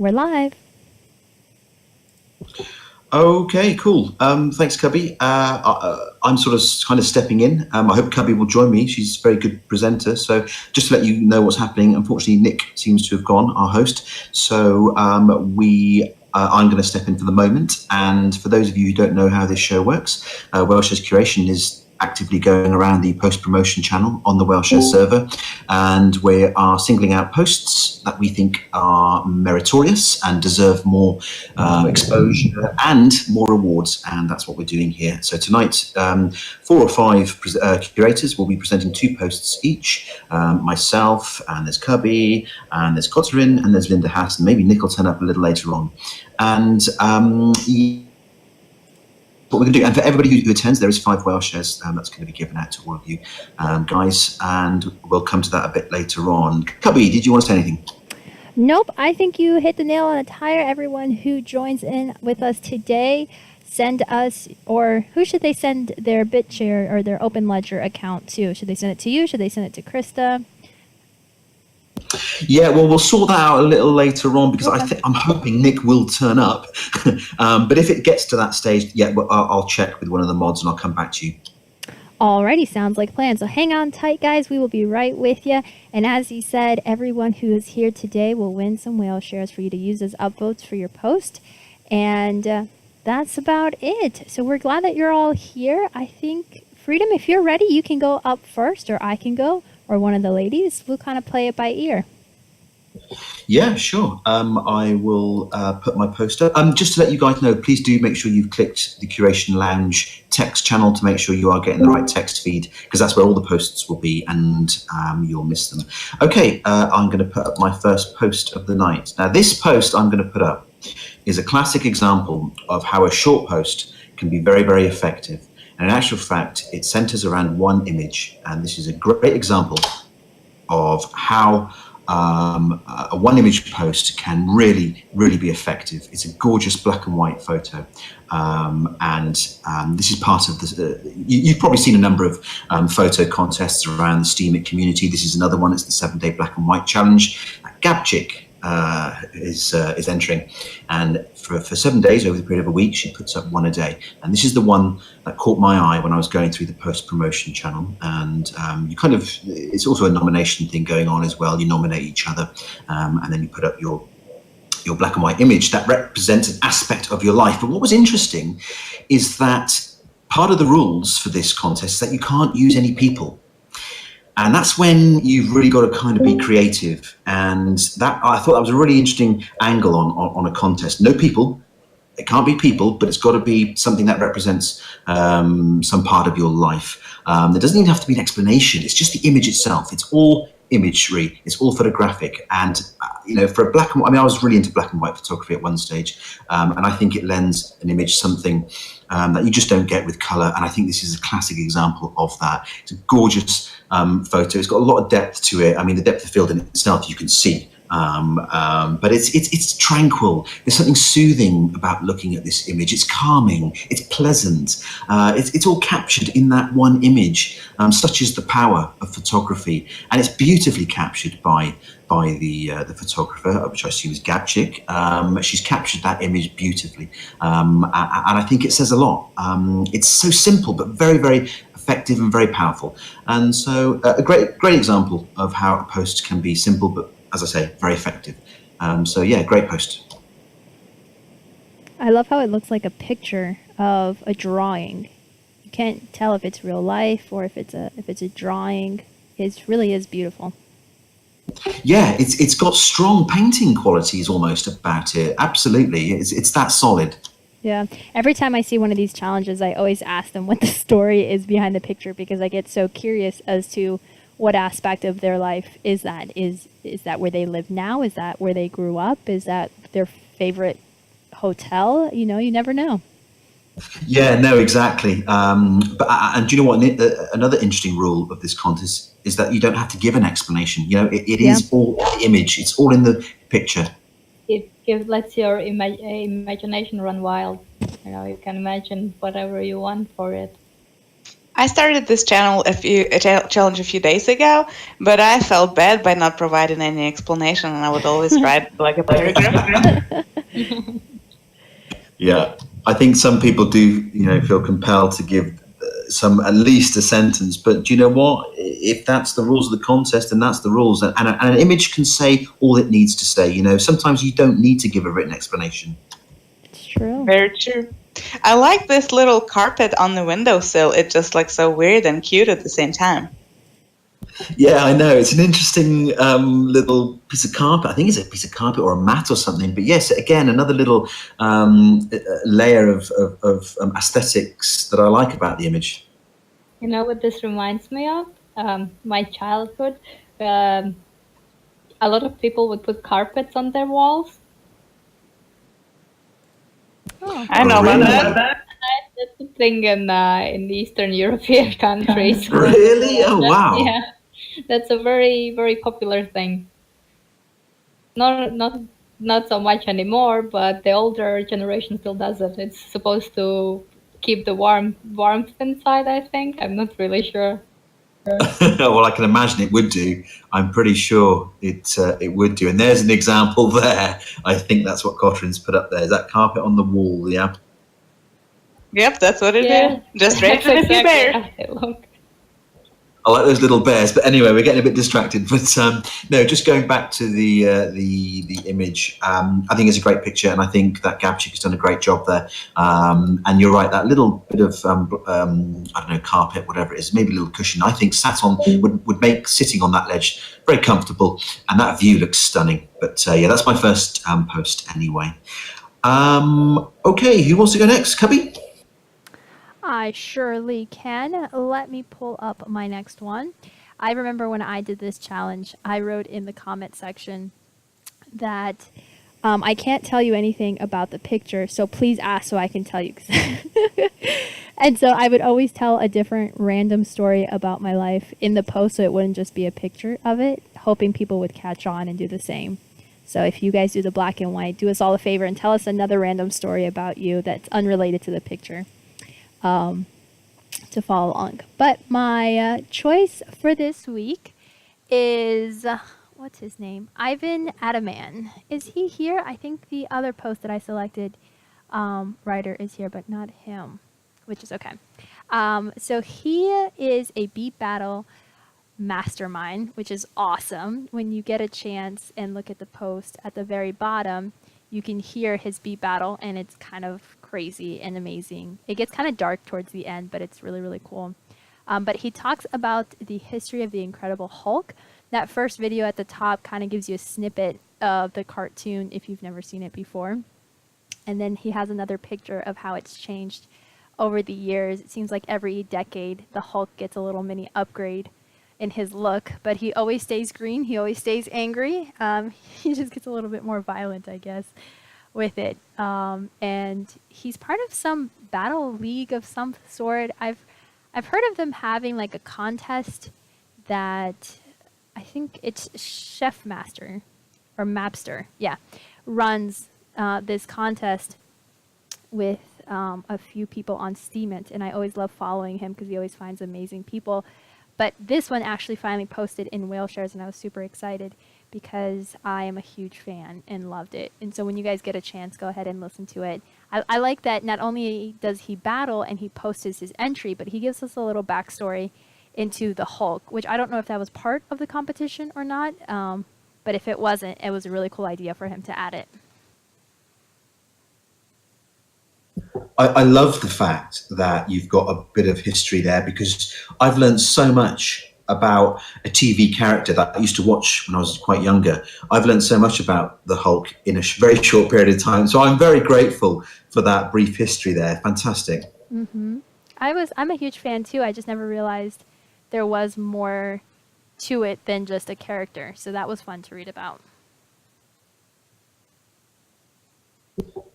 We're live. Okay, cool. Thanks, Cubby. I'm sort of kind of stepping in. I hope Cubby will join me. She's a very good presenter. So just to let you know what's happening, unfortunately, Nick seems to have gone, our host. So I'm going to step in for the moment. And for those of you who don't know how this show works, Welshares Curation is actively going around the post-promotion channel on the Welshares server, and we are singling out posts that we think are meritorious and deserve more exposure and more rewards, and that's what we're doing here. So tonight, 4 or 5 curators will be presenting 2 posts each. Myself, and there's Cubby, and there's Cotterin, and there's Linda Hatt, and maybe Nick will turn up a little later on. And what we're going to do, and for everybody who attends, there is 5 Welshares that's going to be given out to all of you guys, and we'll come to that a bit later on. Cubby, did you want to say anything? Nope, I think you hit the nail on the tire. Everyone who joins in with us today, send us, or who should they send their BitShare or their Open Ledger account to? Should they send it to you? Should they send it to Krista? Yeah, well, we'll sort that out a little later on, because I'm hoping Nick will turn up. But if it gets to that stage, yeah, well, I'll check with one of the mods and I'll come back to you. Alrighty, sounds like a plan. So hang on tight, guys. We will be right with you. And as he said, everyone who is here today will win some Welshares for you to use as upvotes for your post. And that's about it. So we're glad that you're all here. I think, Freedom, if you're ready, you can go up first, or I can go, or one of the ladies. We'll kind of play it by ear. Yeah, sure. I will put my post up. Just to let you guys know, please do make sure you've clicked the Curation Lounge text channel to make sure you are getting the right text feed, because that's where all the posts will be, and you'll miss them. Okay, I'm going to put up my first post of the night. Now, this post I'm going to put up is a classic example of how a short post can be very, very effective. And in actual fact, it centers around one image, and this is a great example of how a one image post can really, really be effective. It's a gorgeous black and white photo. And this is part of the, you've probably seen a number of photo contests around the Steemit community. This is another one. It's the 7-day black and white challenge. Gabchick is entering, and for 7 days over the period of a week, she puts up one a day. And this is the one that caught my eye when I was going through the post promotion channel. And you kind of, it's also a nomination thing going on as well. You nominate each other, and then you put up your black and white image that represents an aspect of your life. But what was interesting is that part of the rules for this contest is that you can't use any people. And that's when you've really got to kind of be creative. And that, I thought that was a really interesting angle on a contest. No people. It can't be people, but it's got to be something that represents some part of your life. There doesn't even have to be an explanation. It's just the image itself. It's all imagery. It's all photographic. And, you know, for a black and white, I mean, I was really into black and white photography at one stage. And I think it lends an image something that you just don't get with color. And I think this is a classic example of that. It's a gorgeous photo. It's got a lot of depth to it. I mean, the depth of field in itself, you can see. But it's tranquil. There's something soothing about looking at this image. It's calming. It's pleasant. It's all captured in that one image. Such is the power of photography, and it's beautifully captured by the photographer, which I assume is Gabchick. She's captured that image beautifully, and I think it says a lot. It's so simple, but very, very effective and very powerful. And so a great example of how a post can be simple, but as I say, very effective. So yeah, great post. I love how it looks like a picture of a drawing. You can't tell if it's real life or if it's a drawing. It really is beautiful. Yeah, it's got strong painting qualities almost about it. Absolutely, it's that solid. Yeah. Every time I see one of these challenges, I always ask them what the story is behind the picture, because I get so curious as to what aspect of their life is that. Is that where they live now? Is that where they grew up? Is that their favorite hotel? You know, you never know. Yeah, no, exactly. And do you know what? Another interesting rule of this contest is that you don't have to give an explanation. You know, it is all image. It's all in the picture. It lets your imagination run wild. You know, you can imagine whatever you want for it. I started this channel challenge a few days ago, but I felt bad by not providing any explanation, and I would always write like a paragraph. Yeah, I think some people do, feel compelled to give at least a sentence. But do you know what? If that's the rules of the contest, then that's the rules. And an image can say all it needs to say. Sometimes you don't need to give a written explanation. It's true. Very true. I like this little carpet on the windowsill. It's just like so weird and cute at the same time. Yeah, I know. It's an interesting little piece of carpet. I think it's a piece of carpet or a mat or something. But yes, again, another little layer of aesthetics that I like about the image. You know what this reminds me of? My childhood. A lot of people would put carpets on their walls. Oh, I know really? about that. That's a thing in Eastern European countries. Really? Oh, wow. Yeah, that's a very, very popular thing. Not so much anymore, but the older generation still does it. It's supposed to keep the warmth inside, I think. I'm not really sure. Well, I can imagine it would do. I'm pretty sure it would do. And there's an example there. I think that's what Cottrin's put up there. Is that carpet on the wall? Yeah. Yep, that's what it Yeah. is. Just right That's for the few bears. how they look. I like those little bears, but anyway, we're getting a bit distracted. But no, just going back to the image, I think it's a great picture, and I think that Gabchik has done a great job there. And you're right, that little bit of I don't know, carpet, whatever it is, maybe a little cushion, I think sat on would make sitting on that ledge very comfortable, and that view looks stunning. But yeah, that's my first post anyway. Okay, who wants to go next, Cubby? I surely can. Let me pull up my next one. I remember when I did this challenge, I wrote in the comment section that I can't tell you anything about the picture, so please ask so I can tell you. And so I would always tell a different random story about my life in the post, so it wouldn't just be a picture of it, hoping people would catch on and do the same. So if you guys do the black and white, do us all a favor and tell us another random story about you that's unrelated to the picture. To follow along. But my choice for this week is, what's his name? Ivan Ataman. Is he here? I think the other post that I selected, writer is here, but not him, which is okay. So he is a beat battle mastermind, which is awesome. When you get a chance and look at the post at the very bottom, you can hear his beat battle, and it's kind of crazy and amazing. It gets kind of dark towards the end, but it's really, really cool. But he talks about the history of the Incredible Hulk. That first video at the top kind of gives you a snippet of the cartoon if you've never seen it before. And then he has another picture of how it's changed over the years. It seems like every decade the Hulk gets a little mini upgrade in his look, but he always stays green. He always stays angry. He just gets a little bit more violent, I guess, with it. And he's part of some battle league of some sort. I've heard of them having like a contest that I think it's Chef Master or Mapster, yeah, runs this contest with a few people on Steemit, and I always love following him because he always finds amazing people. But this one actually finally posted in Whaleshares, and I was super excited because I am a huge fan and loved it. And so when you guys get a chance, go ahead and listen to it. I like that not only does he battle and he posts his entry, but he gives us a little backstory into the Hulk, which I don't know if that was part of the competition or not. But if it wasn't, it was a really cool idea for him to add it. I love the fact that you've got a bit of history there, because I've learned so much about a TV character that I used to watch when I was quite younger. I've learned so much about the Hulk in a very short period of time. So I'm very grateful for that brief history there. Fantastic. Mm-hmm. I'm a huge fan too. I just never realized there was more to it than just a character. So that was fun to read about.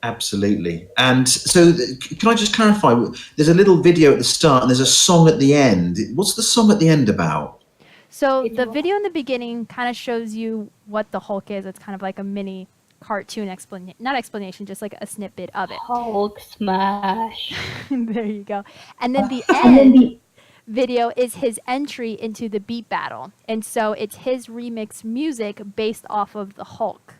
Absolutely. And so can I just clarify, there's a little video at the start and there's a song at the end. What's the song at the end about? So the video in the beginning kind of shows you what the Hulk is. It's kind of like a mini cartoon not explanation, just like a snippet of it. Hulk smash. There you go. And then the end, video is his entry into the Beat Battle. And so it's his remix music based off of the Hulk.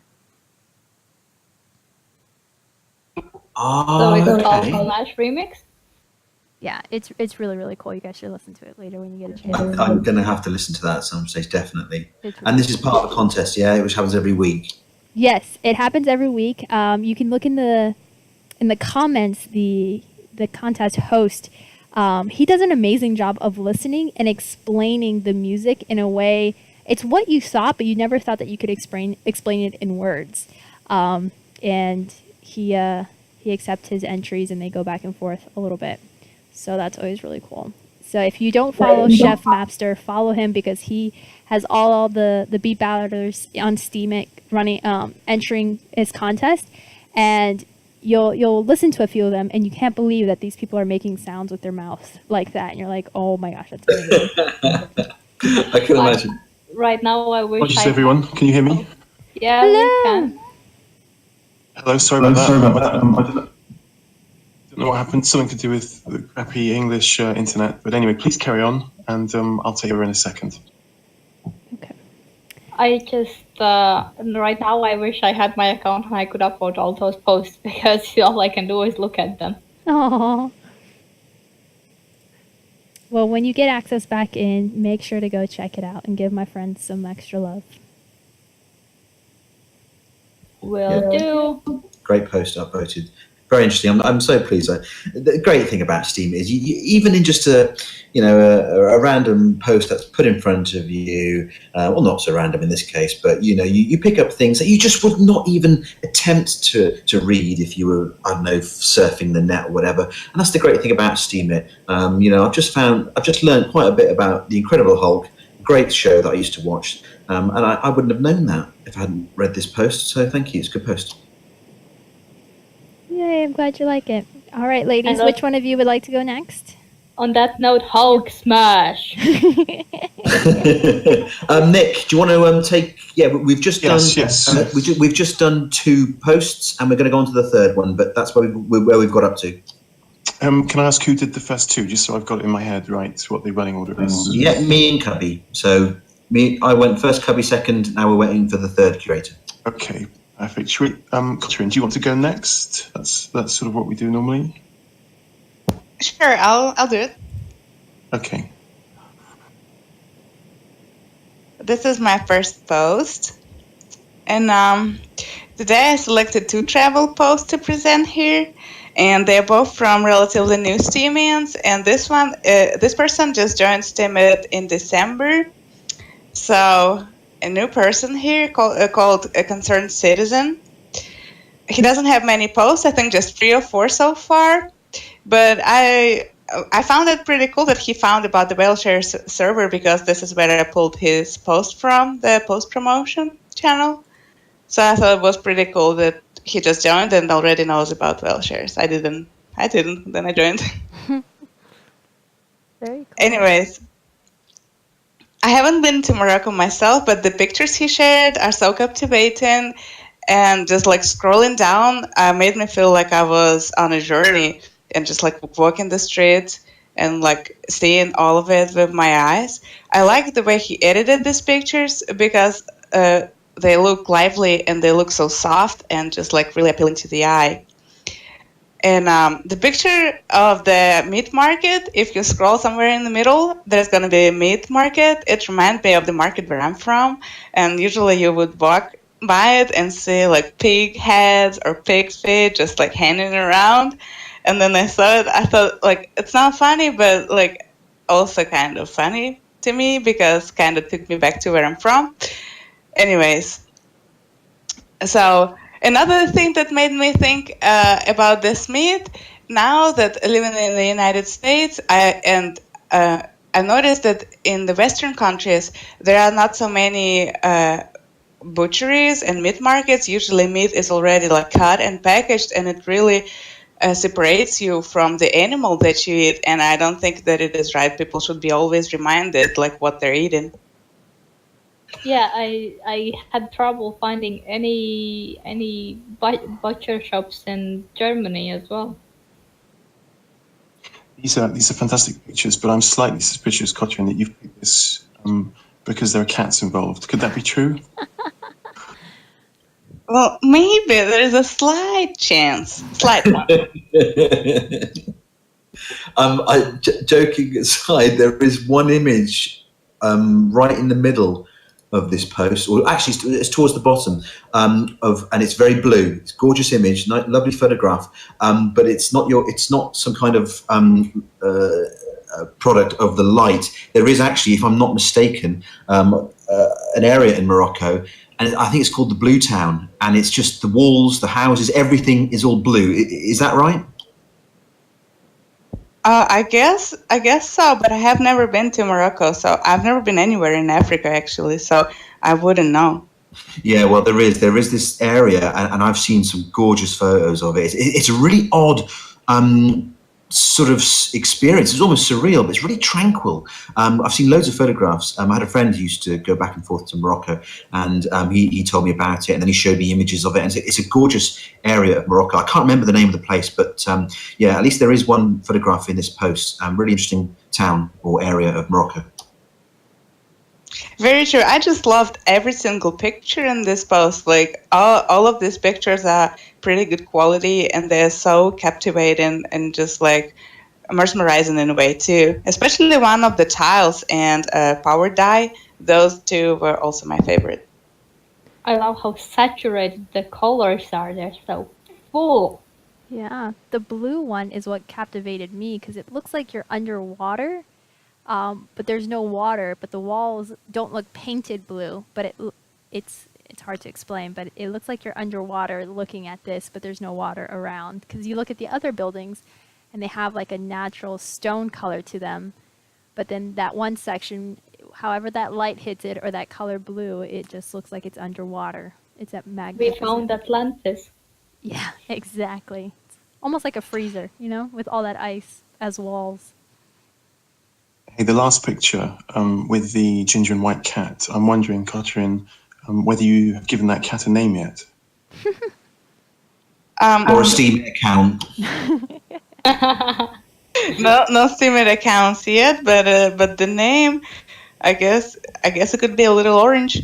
So Oh, it's called okay. Flash Remix. Yeah, it's really, really cool. You guys should listen to it later when you get a chance. I'm going to have to listen to that at some stage, definitely. It's And this is part of the contest, yeah, which happens every week. Yes, it happens every week. You can look in the comments. The contest host, he does an amazing job of listening and explaining the music in a way. It's what you thought, but you never thought that you could explain it in words. And he accepts his entries, and they go back and forth a little bit. So that's always really cool. So if you don't follow Chef Mapster, follow him because he has all the Beat Battlers on Steam running, entering his contest, and you'll listen to a few of them, and you can't believe that these people are making sounds with their mouth like that, and you're like, oh my gosh, that's amazing. I can imagine. Right now, I wish Apologies, I everyone. Can you hear me? Yeah, Hello. we can. Hello, sorry about that. I don't know what happened. Something to do with the crappy English internet. But anyway, please carry on, and I'll take over in a second. Okay. I just right now I wish I had my account and I could upload all those posts because all I can do is look at them. Aww. Well, when you get access back in, make sure to go check it out and give my friends some extra love. Will do. Great post upvoted. Very interesting. I'm so pleased. The great thing about Steam is you even in just a random post that's put in front of you, well, not so random in this case, but you pick up things that you just would not even attempt to read if you were, I don't know, surfing the net or whatever. And that's the great thing about Steemit. I've just learned quite a bit about the Incredible Hulk. Great show that I used to watch, and I wouldn't have known that if I hadn't read this post. So thank you. It's a good post. Yay, I'm glad you like it. All right, ladies, which one of you would like to go next? On that note, Hulk smash. Nick, do you want to take? Yeah, we've just done. Yes. We've just done 2 posts, and we're going to go on to the 3rd one. But that's where we've got up to. Can I ask who did the first 2, just so I've got it in my head, right? What the running order is? Yeah, me and Cubby. So I went first, Cubby second. Now we're waiting for the 3rd curator. Okay, perfect. Should we, Catherine, do you want to go next? That's sort of what we do normally. Sure, I'll do it. Okay. This is my first post, and today I selected 2 travel posts to present here, and they're both from relatively new Steamians. And this one, this person just joined Steamit in December, so a new person here called a concerned citizen. He doesn't have many posts, I think just 3 or 4 so far, but I found it pretty cool that he found about the Whaleshare server, because this is where I pulled his post from, the post promotion channel. So I thought it was pretty cool that he just joined and already knows about Whaleshares. I didn't, then I joined. Very cool. Anyways, I haven't been to Morocco myself, but the pictures he shared are so captivating, and just like scrolling down made me feel like I was on a journey, and just like walking the streets and like seeing all of it with my eyes. I like the way he edited these pictures, because they look lively and they look so soft and just like really appealing to the eye. And the picture of the meat market, if you scroll somewhere in the middle, there's going to be a meat market. It reminds me of the market where I'm from. And usually you would walk by it and see like pig heads or pig feet just like hanging around. And then I saw it, I thought like, it's not funny, but like also kind of funny to me, because kind of took me back to where I'm from. Anyways, so another thing that made me think about this meat, now that living in the United States, I noticed that in the Western countries, there are not so many butcheries and meat markets. Usually meat is already like cut and packaged, and it really separates you from the animal that you eat. And I don't think that it is right. People should be always reminded like what they're eating. Yeah, I had trouble finding any butcher shops in Germany as well. these are fantastic pictures, but I'm slightly suspicious, Cotrin, that you've picked this because there are cats involved. Could that be true? Well, maybe there is a slight chance. Slight one. Joking aside, there is one image right in the middle of this post, or actually it's towards the bottom, and it's very blue. It's a gorgeous image, lovely photograph, but it's not some kind of product of the light. There is actually, if I'm not mistaken, an area in Morocco, and I think it's called the Blue Town, and it's just the walls, the houses, everything is all blue. Is that right? I guess so, but I have never been to Morocco, so I've never been anywhere in Africa actually, so I wouldn't know. Yeah, well, there is this area, and I've seen some gorgeous photos of it. It's a really odd sort of experience. It's almost surreal, but it's really tranquil. I've seen loads of photographs. I had a friend who used to go back and forth to Morocco, and he told me about it, and then he showed me images of it. And it's a gorgeous area of Morocco. I can't remember the name of the place, but yeah, at least there is one photograph in this post. Really interesting town or area of Morocco. Very true. I just loved every single picture in this post. Like all of these pictures are pretty good quality, and they're so captivating and just like mesmerizing in a way too. Especially one of the tiles and power dye. Those two were also my favorite. I love how saturated the colors are. They're so full. Yeah, the blue one is what captivated me because it looks like you're underwater. But there's no water, but the walls don't look painted blue, but it's hard to explain, but it looks like you're underwater looking at this, but there's no water around. Because you look at the other buildings, and they have like a natural stone color to them, but then that one section, however that light hits it, or that color blue, it just looks like it's underwater. It's at We magnificent. found Atlantis. Yeah, exactly. It's almost like a freezer, with all that ice as walls. Hey, the last picture with the ginger and white cat. I'm wondering, Cotrin, whether you have given that cat a name yet. Or a Steam account. No Steemit accounts yet, but the name, I guess it could be a little orange.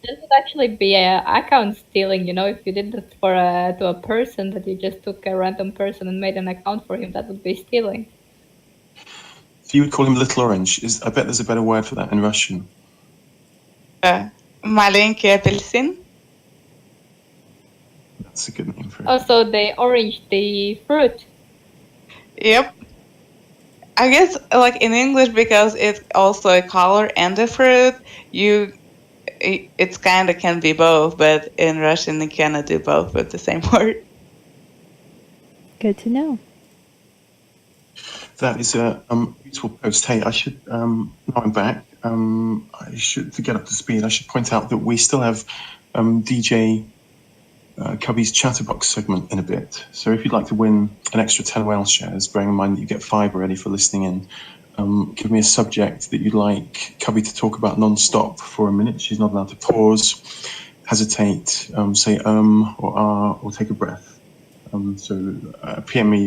This would actually be account stealing, if you did that to a person, that you just took a random person and made an account for him, that would be stealing. So you would call him Little Orange. I bet there's a better word for that in Russian. Маленький апельсин. That's a good name for it. Also, the orange, the fruit. Yep. I guess like in English, because it's also a color and a fruit, it's kind of can be both, but in Russian you cannot do both with the same word. Good to know. That is a beautiful post. Hey, I should, now I'm back, to get up to speed, I should point out that we still have DJ Cubby's Chatterbox segment in a bit. So if you'd like to win an extra 10 whale shares, bearing in mind that you get 5 already for listening in, give me a subject that you'd like Cubby to talk about non-stop for a minute. She's not allowed to pause, hesitate, say or ah, or take a breath. So PM me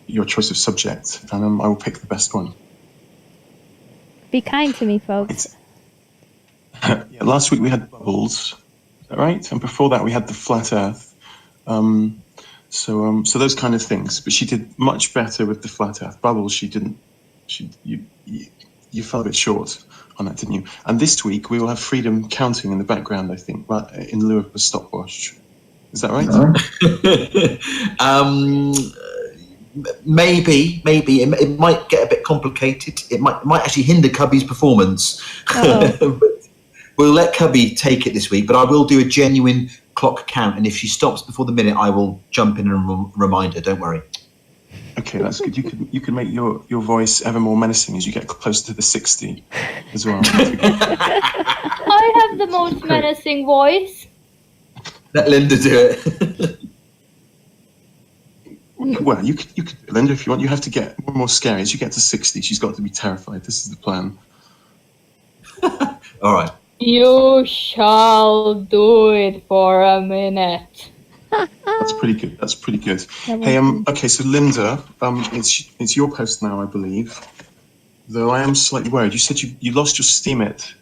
your choice of subject, and I will pick the best one. Be kind to me, folks. Yeah, last week we had bubbles, is that right? And before that we had the flat Earth. So those kind of things. But she did much better with the flat Earth. Bubbles, you fell a bit short on that, didn't you? And this week we will have freedom counting in the background, I think, in lieu of a stopwatch. Is that right? Maybe it might get a bit complicated. It might actually hinder Cubby's performance. But we'll let Cubby take it this week, but I will do a genuine clock count, and if she stops before the minute, I will jump in and remind her. Don't worry. Okay, that's good. You can make your voice ever more menacing as you get closer to the 60 as well. I have the most menacing voice. Let Linda do it. Well, you could, Linda, if you want. You have to get more scary. As you get to 60, she's got to be terrified. This is the plan. All right. You shall do it for a minute. That's pretty good. That's pretty good. That Hey, was good. okay, so Linda, it's your post now, I believe. Though I am slightly worried. You said you lost your Steemit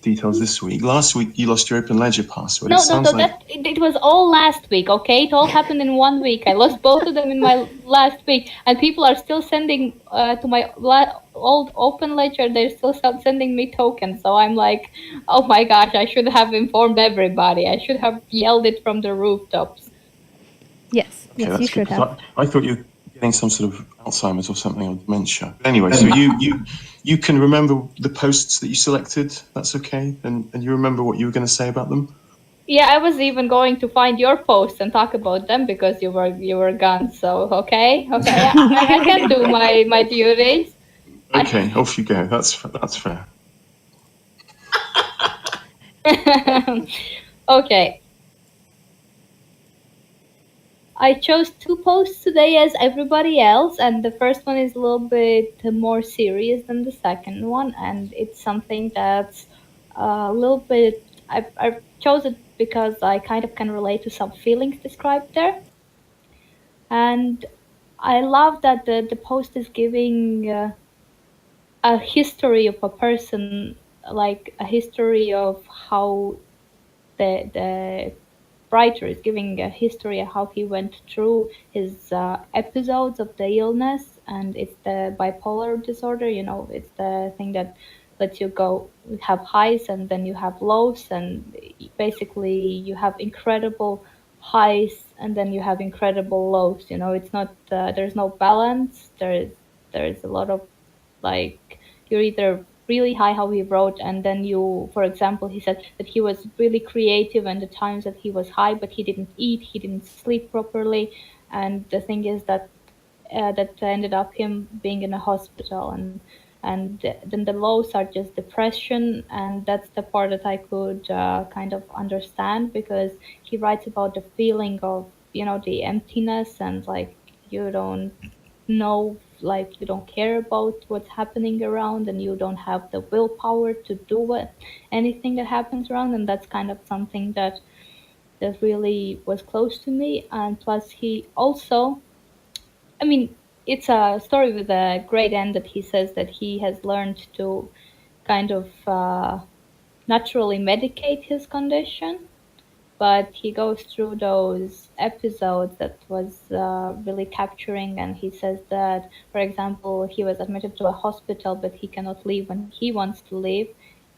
details this week. Last week you lost your Open Ledger password. No, It no, sounds no. like It was all last week. Okay, it all happened in 1 week. I lost both of them in my last week, and people are still sending to my old Open Ledger. They're still sending me tokens. So I'm like, oh my gosh, I should have informed everybody. I should have yelled it from the rooftops. Yes, okay, yes, that's you good. should 'Cause have. I thought you were getting some sort of Alzheimer's or something, or dementia. But anyway, so you can remember the posts that you selected. That's okay, and you remember what you were going to say about them. Yeah, I was even going to find your posts and talk about them because you were gone. So okay, I can do my duties. Okay, off you go. That's fair. Okay. I chose 2 posts today as everybody else, and the first one is a little bit more serious than the second one, and it's something that's a little bit. I chose it because I kind of can relate to some feelings described there, and I love that the post is giving a history of a person, like a history of how the writer is giving a history of how he went through his episodes of the illness, and it's the bipolar disorder. You know, it's the thing that lets you go have highs and then you have lows, and basically you have incredible highs and then you have incredible lows. You know, it's not there's no balance. There's a lot of like you're either really high how he wrote, and then you, for example, he said that he was really creative and the times that he was high, but he didn't eat, he didn't sleep properly, and the thing is that that ended up him being in a hospital, and then the lows are just depression, and that's the part that I could kind of understand, because he writes about the feeling of, you know, the emptiness, and like you don't know, like you don't care about what's happening around, and you don't have the willpower to do anything that happens around, and that's kind of something that really was close to me. And plus he also, I mean, it's a story with a great end that he says that he has learned to kind of naturally medicate his condition, but he goes through those episodes that was really capturing, and he says that, for example, he was admitted to a hospital, but he cannot leave when he wants to leave.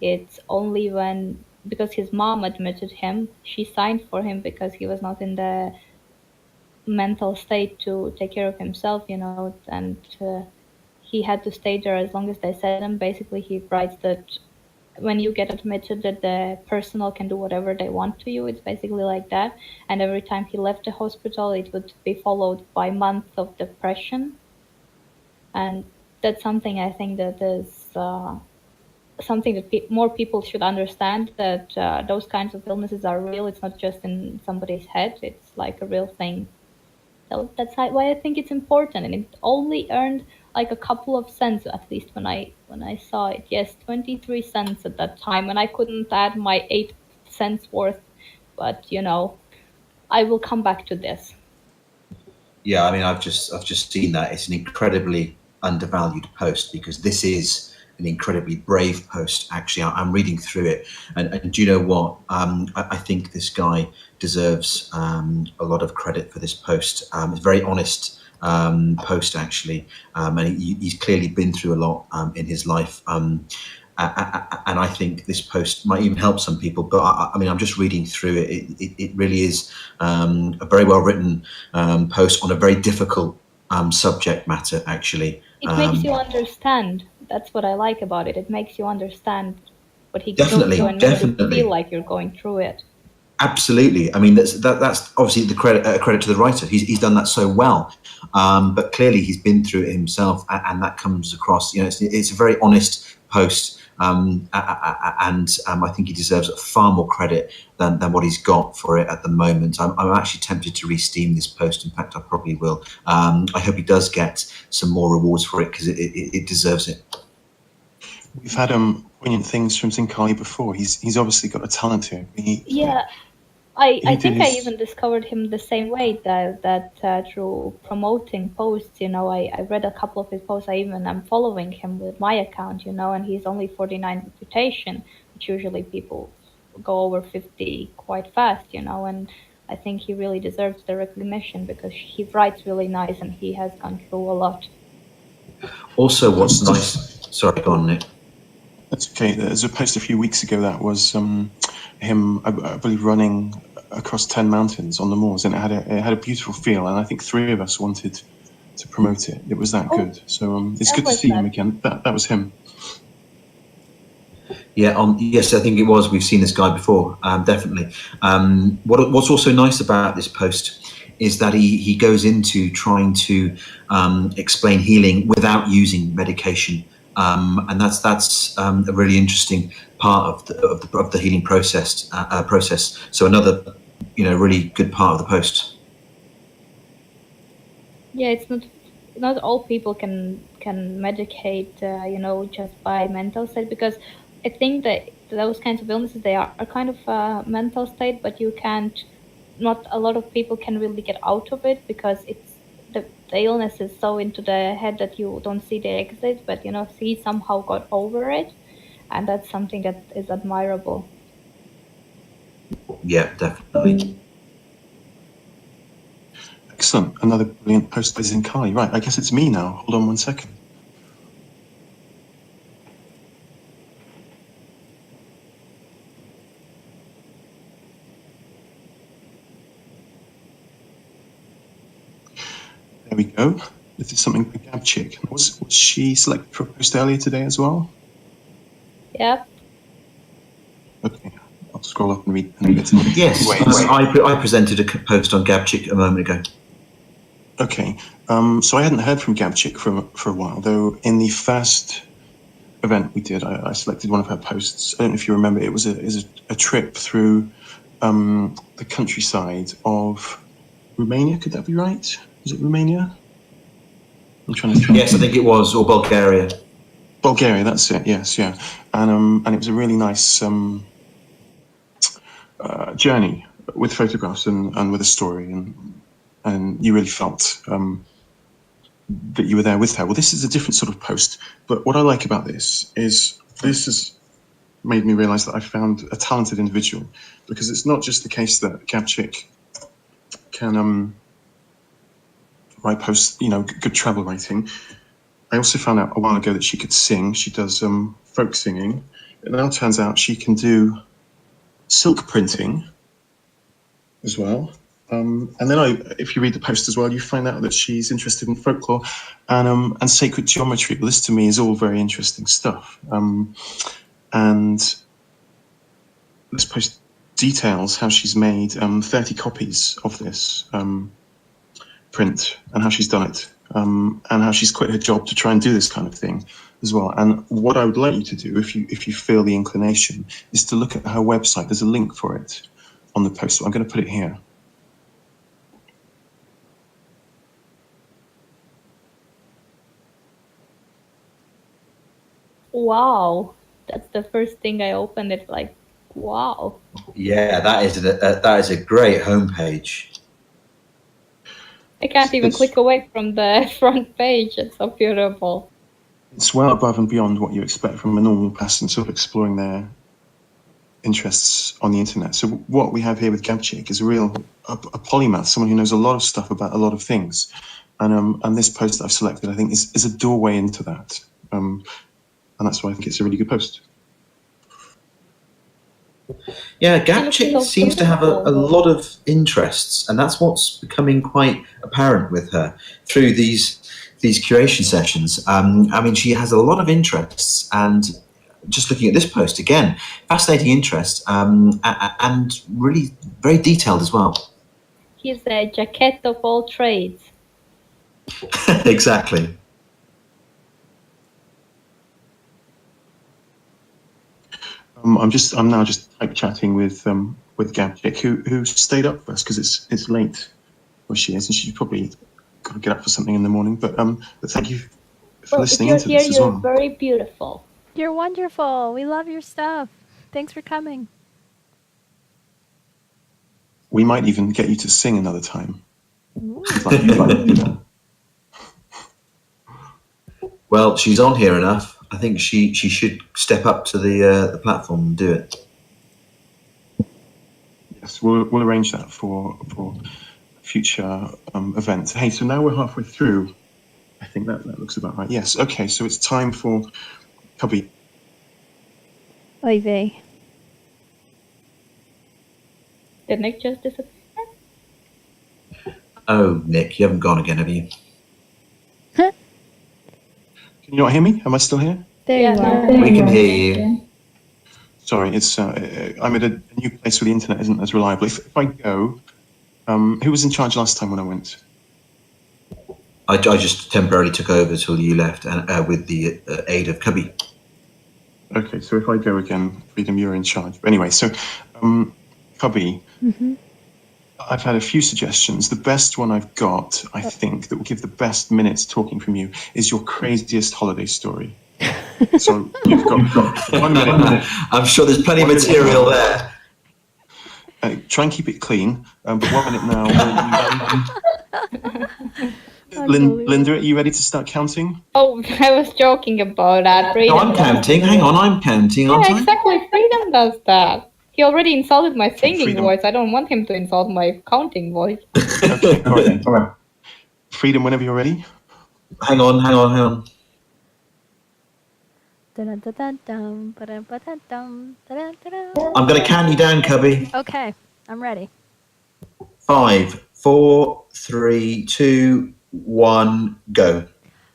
It's only when, because his mom admitted him, she signed for him because he was not in the mental state to take care of himself, you know, and he had to stay there as long as they said him. Basically, he writes that when you get admitted that the personnel can do whatever they want to you. It's basically like that. And every time he left the hospital, it would be followed by months of depression. And that's something I think that is something that more people should understand, that those kinds of illnesses are real. It's not just in somebody's head. It's like a real thing. So that's why I think it's important. And it only earned like a couple of cents, at least when I saw it. Yes, 23 cents at that time, and I couldn't add my 8 cents worth. But you know, I will come back to this. Yeah, I mean, I've just seen that. It's an incredibly undervalued post, because this is an incredibly brave post. Actually, I'm reading through it, and do you know what? I think this guy deserves a lot of credit for this post. It's a very honest post, actually, and he's clearly been through a lot in his life. And I think this post might even help some people. But I mean, I'm just reading through it. It really is a very well written post on a very difficult subject matter, actually. It makes you understand. That's what I like about it. It makes you understand what he goes through and makes you feel like you're going through it. Absolutely. I mean, that's obviously the credit to the writer. He's done that so well, but clearly he's been through it himself, and that comes across. You know, it's a very honest post, and I think he deserves far more credit than what he's got for it at the moment. I'm actually tempted to re-steam this post. In fact, I probably will. I hope he does get some more rewards for it, because it deserves it. We've had poignant things from Zincali before. He's obviously got a talent here. Yeah. I did think I his- even discovered him the same way that through promoting posts. I read a couple of his posts. I'm following him with my account, and he's only 49 reputation, which usually people go over 50 quite fast, and I think he really deserves the recognition because he writes really nice and he has gone through a lot. Also, what's nice. Sorry, go on, Nick. That's okay. There's a post a few weeks ago that was him, I believe, running across 10 mountains on the moors, and it had a beautiful feel. And I think 3 of us wanted to promote it. It was that Oh, good. So it's that good to was see him nice. again. That was him. Yeah, yes, I think it was. We've seen this guy before, definitely. What's also nice about this post is that he goes into trying to explain healing without using medication, and that's a really interesting part of the healing process. So another, really good part of the post. Yeah, it's not all people can medicate, just by mental state, because I think that those kinds of illnesses, they are kind of a mental state, but you can't. Not a lot of people can really get out of it because it's the illness is so into the head that you don't see the exit. But he somehow got over it, and that's something that is admirable. Yeah, definitely. Excellent. Another brilliant post by Zincali. Right, I guess it's me now. Hold on one second. There we go. This is something by Gabchick. Was she selected for a post earlier today as well? Yeah. Okay, I'll scroll up and read it. Yes, I presented a post on Gabchick a moment ago. Okay, so I hadn't heard from Gabchick for a while, though in the first event we did, I selected one of her posts. I don't know if you remember, it was a trip through the countryside of Romania, could that be right? Was it Romania? I'm trying to think. Yes, I think it was, or Bulgaria. Bulgaria, that's it, yes, yeah. And it was a really nice journey with photographs and with a story, and you really felt that you were there with her. Well, this is a different sort of post, but what I like about this has made me realize that I found a talented individual, because it's not just the case that Gabchick can write posts, good travel writing. I also found out a while ago that she could sing. She does folk singing. It now turns out she can do silk printing as well. And then if you read the post as well, you find out that she's interested in folklore and sacred geometry. Well, this to me is all very interesting stuff. And this post details how she's made 30 copies of this print and how she's done it, and how she's quit her job to try and do this kind of thing as well. And what I would like you to do, if you feel the inclination, is to look at her website. There's a link for it on the post, so I'm going to put it here. Wow, that's the first thing I opened. It's like, wow. Yeah, that is a great homepage. I can't even click away from the front page. It's so beautiful. It's well above and beyond what you expect from a normal person sort of exploring their interests on the internet. So what we have here with Gabchick is a polymath, someone who knows a lot of stuff about a lot of things. And this post that I've selected, I think, is a doorway into that. And that's why I think it's a really good post. Yeah, Gabchick seems to have a lot of interests, and that's what's becoming quite apparent with her through these curation sessions. I mean, she has a lot of interests, and just looking at this post again, fascinating interest, and really very detailed as well. He's a jacket of all trades. Exactly. I'm now just type chatting with Gabchick, who stayed up for us because it's late where she is, and she's probably got to get up for something in the morning. But thank you for listening into this as well. You're very beautiful. You're wonderful. We love your stuff. Thanks for coming. we might even get you to sing another time. Well, she's on here enough. I think she should step up to the platform and do it. Yes, we'll arrange that for future events. Hey, so now we're halfway through. I think that looks about right. Yes. Okay. So it's time for Cubby. Oy vey. Did Nick just disappear? Oh, Nick, you haven't gone again, have you? Can you not hear me? Am I still here? There Yeah, you no. are. We can hear you. Sorry, it's I'm at a new place where the internet isn't as reliable. If I go, who was in charge last time when I went? I just temporarily took over till you left, and with the aid of Cubby. Okay, so if I go again, Freedom, you're in charge. But anyway, so Cubby, I've had a few suggestions. The best one I've got, I think, that will give the best minutes talking from you is your craziest holiday story. So you've got 1 minute. I'm sure there's plenty of material there. Try and keep it clean, but 1 minute now. Linda, are you ready to start counting? Oh, I was joking about that. No, Freedom I'm does counting. that. Hang on, I'm counting, Yeah, aren't I? exactly. Freedom does that. He already insulted my singing Freedom. voice. I don't want him to insult my counting voice. Okay, all right. Freedom, whenever you're ready. Hang on. Dun-dun-dun-dun, ba-dun-ba-dun-dun, dun-dun-dun-dun. I'm going to count you down, Cubby. Okay, I'm ready. 5, 4, 3, 2, 1, go.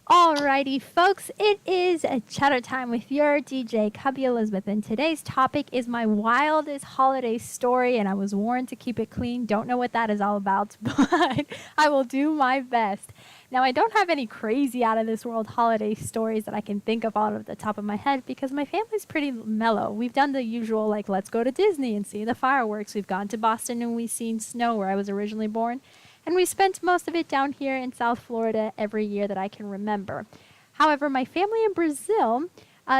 Alrighty, folks, it is a chatter time with your DJ Cubby Elizabeth, and today's topic is my wildest holiday story, and I was warned to keep it clean. Don't know what that is all about, but I will do my best. Now, I don't have any crazy out of this world holiday stories that I can think of out of the top of my head because my family's pretty mellow. We've done the usual, like, let's go to Disney and see the fireworks. We've gone to Boston and we've seen snow where I was originally born. And we spent most of it down here in South Florida every year that I can remember. However, my family in Brazil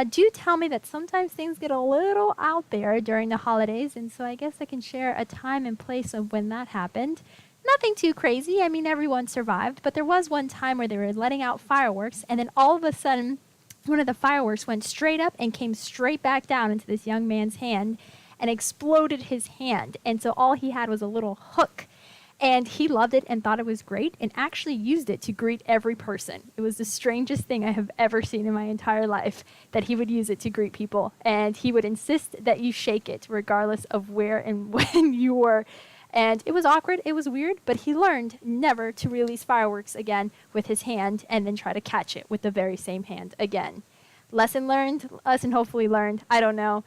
do tell me that sometimes things get a little out there during the holidays, and so I guess I can share a time and place of when that happened. Nothing too crazy. I mean, everyone survived, but there was one time where they were letting out fireworks, and then all of a sudden, one of the fireworks went straight up and came straight back down into this young man's hand and exploded his hand. And so all he had was a little hook. And he loved it and thought it was great and actually used it to greet every person. It was the strangest thing I have ever seen in my entire life, that he would use it to greet people. And he would insist that you shake it regardless of where and when you were. And it was awkward, it was weird, but he learned never to release fireworks again with his hand and then try to catch it with the very same hand again. Lesson learned, lesson hopefully learned, I don't know.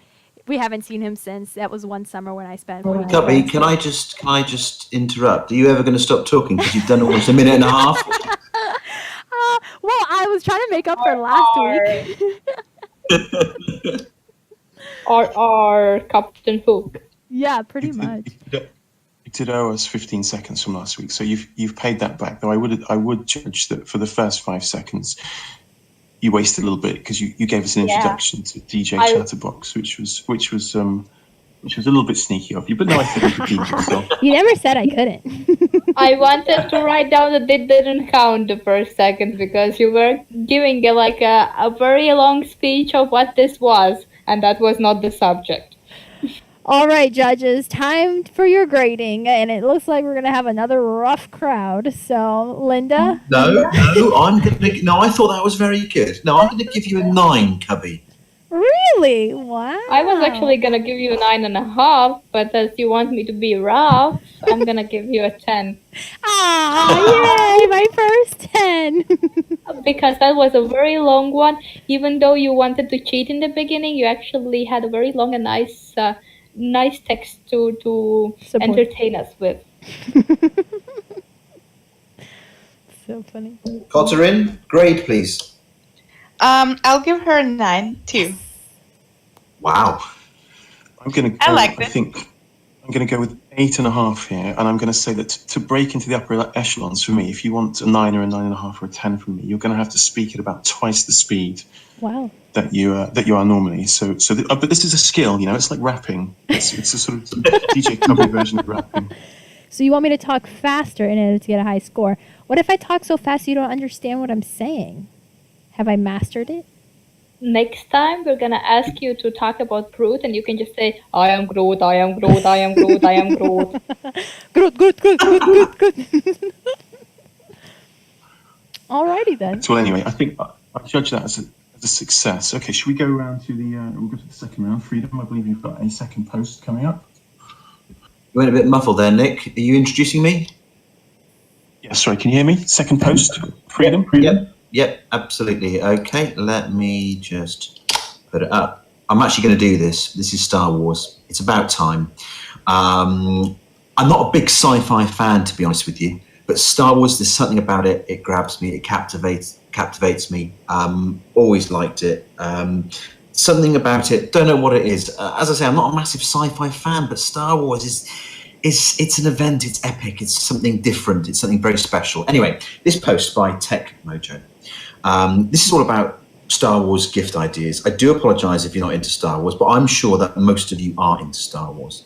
We haven't seen him since. That was one summer when I spent. Cubby, can I just interrupt? Are you ever going to stop talking? Because you've done almost a minute and a half. Well, I was trying to make up for last week. Or Captain Hook. Yeah, pretty much. You did owe us 15 seconds from last week, so you've paid that back. Though I would judge that for the first 5 seconds, you wasted a little bit because you gave us an introduction to DJ Chatterbox, which was a little bit sneaky of you. But no, I think you redeemed yourself. You never said I couldn't. I wanted to write down that it didn't count the first second because you were giving a very long speech of what this was, and that was not the subject. All right, judges, time for your grading, and it looks like we're gonna have another rough crowd. So, Linda. No, I thought that was very good. No, I'm going to give you a 9, Cubby. Really? Wow. I was actually gonna give you a 9.5, but as you want me to be rough, I'm gonna give you a 10. Ah, yay! My first 10. Because that was a very long one. Even though you wanted to cheat in the beginning, you actually had a very long and nice text to Support. entertain us with. So funny. Cotterin, grade, please. I'll give her a 9 too. Wow. I'm going to go. I like this. think I'm going to go with 8.5 here, and I'm going to say that to break into the upper echelons for me, if you want a 9 or a 9.5 or a 10 from me, you're going to have to speak at about twice the speed Wow. that you are normally. But this is a skill, it's like rapping. It's a sort of DJ Cubby version of rapping. So you want me to talk faster in order to get a high score. What if I talk so fast you don't understand what I'm saying? Have I mastered it? Next time we're gonna ask you to talk about Groot, and you can just say, "I am Groot, I am Groot, I am Groot, I am Groot." Good. Alrighty then. So anyway, I think I judge that as a success. Okay, should we go around to we'll go to the second round. Freedom, I believe you've got a second post coming up. You went a bit muffled there, Nick. Are you introducing me? Yeah, sorry, can you hear me? Second post, Freedom? Yep, absolutely. Okay, let me just put it up. I'm actually going to do this. This is Star Wars. It's about time. I'm not a big sci-fi fan, to be honest with you, but Star Wars, there's something about it. It grabs me. It captivates me. Always liked it. Something about it. Don't know what it is. As I say, I'm not a massive sci-fi fan, but Star Wars it's an event. It's epic. It's something different. It's something very special. Anyway, this post by Tech Mojo. This is all about Star Wars gift ideas. I do apologize if you're not into Star Wars, but I'm sure that most of you are into Star Wars.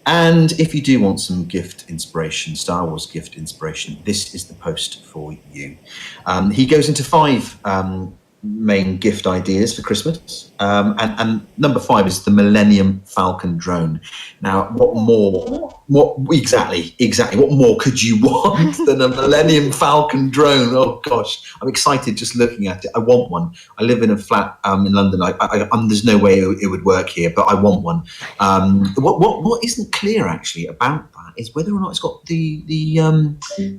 And if you do want some gift inspiration, Star Wars gift inspiration, this is the post for you. He goes into 5 main gift ideas for Christmas. And number 5 is the Millennium Falcon drone. Now, what more could you want than a Millennium Falcon drone? Oh gosh, I'm excited just looking at it. I want one. I live in a flat in London. There's no way it would work here, but I want one. What isn't clear actually about that is whether or not it's got the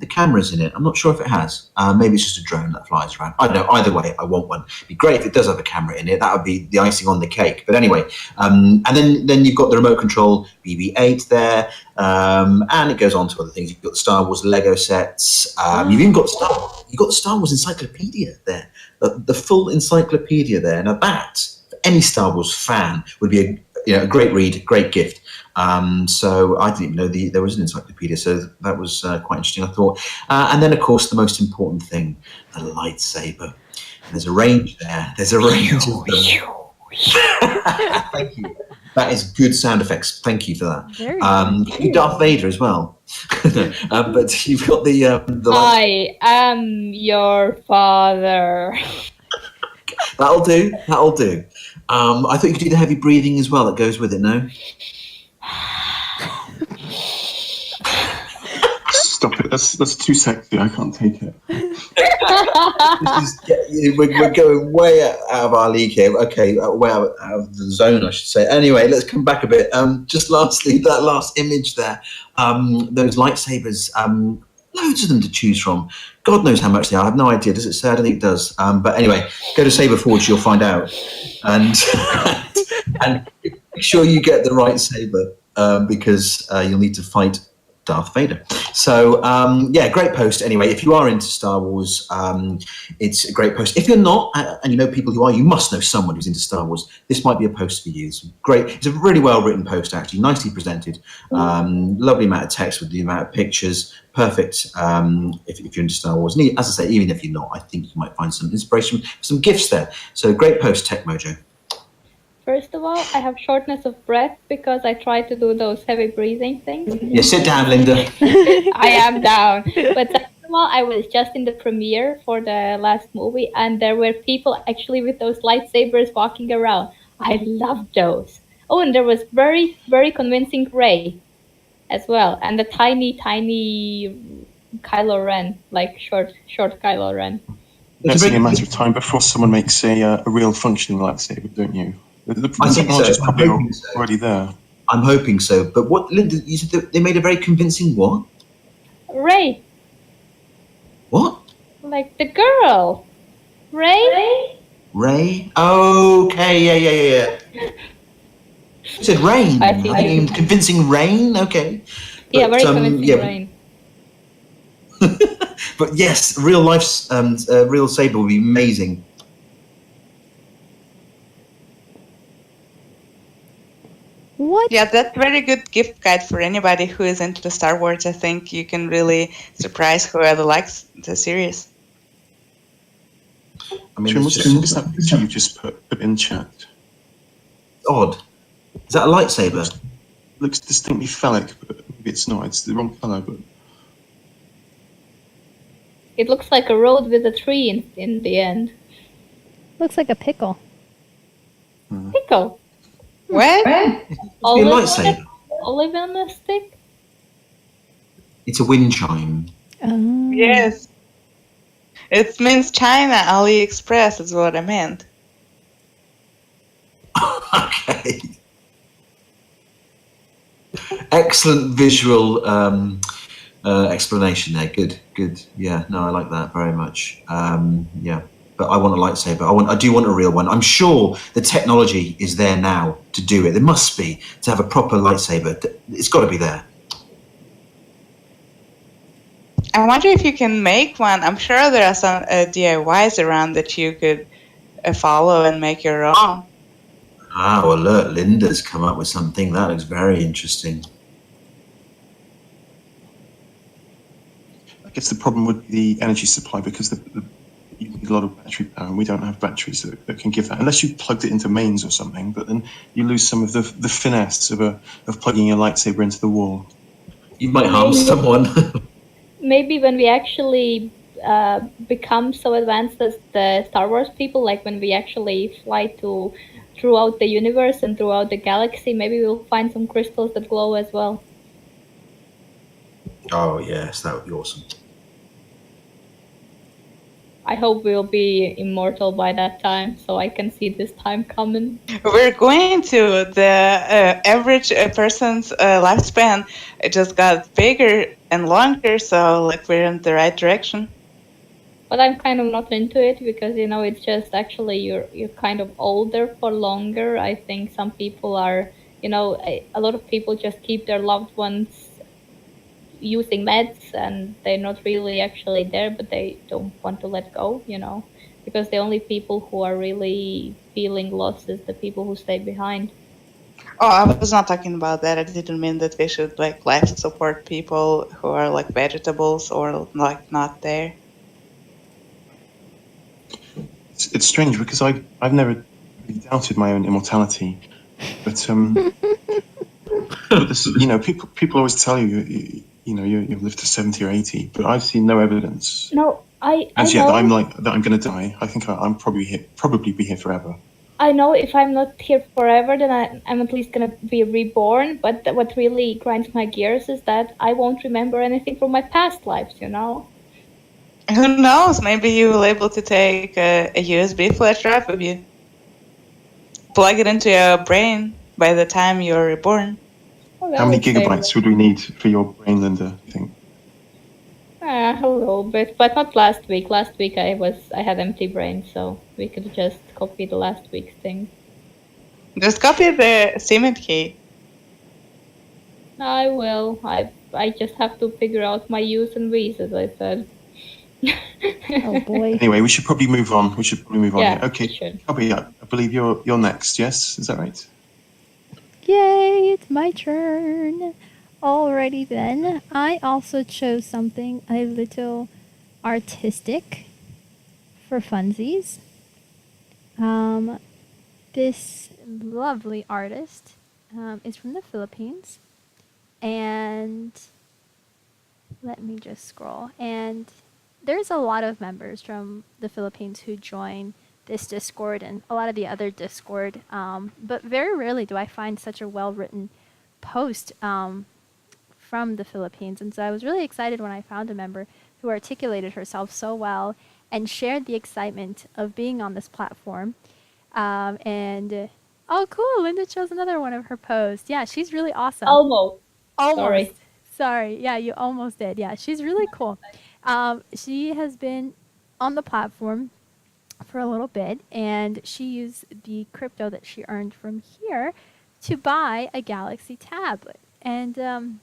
cameras in it. I'm not sure if it has. Maybe it's just a drone that flies around. I don't know. Either way, I want one. It'd be great if it does have a camera in it. That would be the icing on the cake. But anyway, and then you've got the remote control BB-8 there, and it goes on to other things. You've got the Star Wars Lego sets. You've even got the Star Wars encyclopedia there, the full encyclopedia there. Now that for any Star Wars fan would be a great read, great gift. So I didn't even know there was an encyclopedia, so that was quite interesting, I thought. And then, of course, the most important thing, the lightsaber. There's a range there. There's a range of them. Thank you. That is good sound effects. Thank you for that. You Darth Vader as well. But you've got the I am your father. That'll do. I thought you could do the heavy breathing as well that goes with it, no? Stop it. That's too sexy. I can't take it. We're going way out of our league here. Okay, way out of the zone, I should say. Anyway, let's come back a bit. Just lastly, that last image there, those lightsabers, loads of them to choose from. God knows how much they are. I have no idea. Does it say? I don't think it does. But anyway, go to Saberforge, you'll find out. And and make sure you get the right saber because you'll need to fight Darth Vader. So great post. Anyway, if you are into Star Wars, it's a great post. If you're not, and you know people who are, you must know someone who's into Star Wars. This might be a post for you. It's great. It's a really well written post, actually, nicely presented. Lovely amount of text with the amount of pictures. Perfect if you're into Star Wars. And as I say, even if you're not, I think you might find some inspiration, some gifts there. So great post, Tech Mojo. First of all, I have shortness of breath because I try to do those heavy breathing things. Yeah, sit down, Linda. I am down. But second of all, I was just in the premiere for the last movie, and there were people actually with those lightsabers walking around. I loved those. Oh, and there was very, very convincing Rey as well, and the tiny Kylo Ren, like short Kylo Ren. It's only a matter of time before someone makes a real functioning lightsaber, don't you? The I think so. is probably already there. I'm hoping so. But what, Linda, you said that they made a very convincing what? Rey. What? Like the girl. Rey? Rey? Okay, yeah. You said rain. I think convincing rain? Okay. Yeah, very convincing rain. But yes, real life, real saber would be amazing. What? Yeah, that's very good gift guide for anybody who is into Star Wars. I think you can really surprise whoever likes the series. I mean, What's that picture you just put in chat? Odd. Is that a lightsaber? Looks distinctly phallic, but maybe it's not. It's the wrong color, but It looks like a road with a tree in the end. Looks like a pickle. Pickle. What? It's a Olive on lightsaber. Olive on a stick? It's a wind chime. Oh. Yes. It means China, AliExpress is what I meant. Okay. Excellent visual explanation there. Good. Yeah, no, I like that very much. Yeah, but I want a lightsaber. I do want a real one. I'm sure the technology is there now to do it. There must be to have a proper lightsaber. It's got to be there. I wonder if you can make one. I'm sure there are some DIYs around that you could follow and make your own. Ah, well, look, Linda's come up with something that looks very interesting. I guess the problem would be the energy supply because you need a lot of battery power, and we don't have batteries that can give that unless you plugged it into mains or something. But then you lose some of the finesse of plugging your lightsaber into the wall. You might harm someone. Maybe when we actually become so advanced as the Star Wars people, like when we actually fly throughout the universe and throughout the galaxy, maybe we'll find some crystals that glow as well. Oh yes, that would be awesome. I hope we'll be immortal by that time, so I can see this time coming. We're going to. The average person's lifespan just got bigger and longer, so like we're in the right direction. But I'm kind of not into it because it's just actually you're kind of older for longer. I think some people are, a lot of people just keep their loved ones using meds and they're not really actually there, but they don't want to let go, because the only people who are really feeling loss is the people who stay behind. Oh, I was not talking about that. I didn't mean that we should like life support people who are like vegetables or like not there. It's strange because I've never really doubted my own immortality, but but this, people always tell you you live to 70 or 80, but I've seen no evidence. No, I As know. yet, that I'm going to die. I think I'm probably be here forever. I know if I'm not here forever, then I'm at least gonna be reborn. But what really grinds my gears is that I won't remember anything from my past lives. Who knows? Maybe you will able to take a USB flash drive with you, plug it into your brain by the time you're reborn. Oh, How many gigabytes would we need for your brain, Linda? I think. A little bit, but not last week. Last week I had empty brain, so we could just copy the last week's thing. Just copy the cement key. I will. I just have to figure out my U's and V's, as I said. Oh boy. Anyway, we should probably move on. Yeah, here. Okay, we should. Cubby, I believe you're next. Yes, is that right? Yay, it's my turn. Alrighty then. I also chose something a little artistic for funsies. This lovely artist is from the Philippines. And let me just scroll. And there's a lot of members from the Philippines who join this Discord and a lot of the other Discord. But very rarely do I find such a well-written post from the Philippines. And so I was really excited when I found a member who articulated herself so well and shared the excitement of being on this platform. Oh, cool. Linda chose another one of her posts. Yeah, she's really awesome. Almost. Sorry. Yeah, you almost did. Yeah, she's really cool. She has been on the platform for a little bit, and she used the crypto that she earned from here to buy a Galaxy tablet. And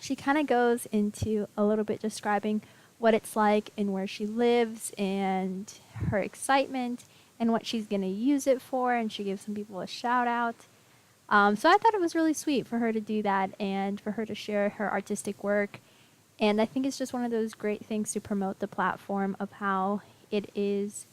she kind of goes into a little bit describing what it's like and where she lives and her excitement and what she's going to use it for, and she gives some people a shout out. So I thought it was really sweet for her to do that and for her to share her artistic work. And I think it's just one of those great things to promote the platform of how it's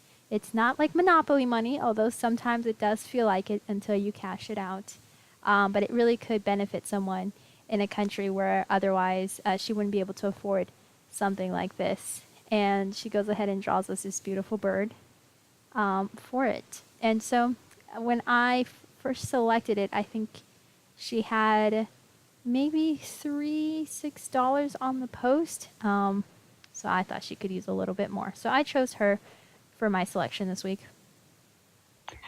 not like Monopoly money, although sometimes it does feel like it until you cash it out. But it really could benefit someone. in a country where otherwise she wouldn't be able to afford something like this. And she goes ahead and draws us this beautiful bird for it. And so when I first selected it, I think she had maybe $6 on the post. So I thought she could use a little bit more. So I chose her for my selection this week.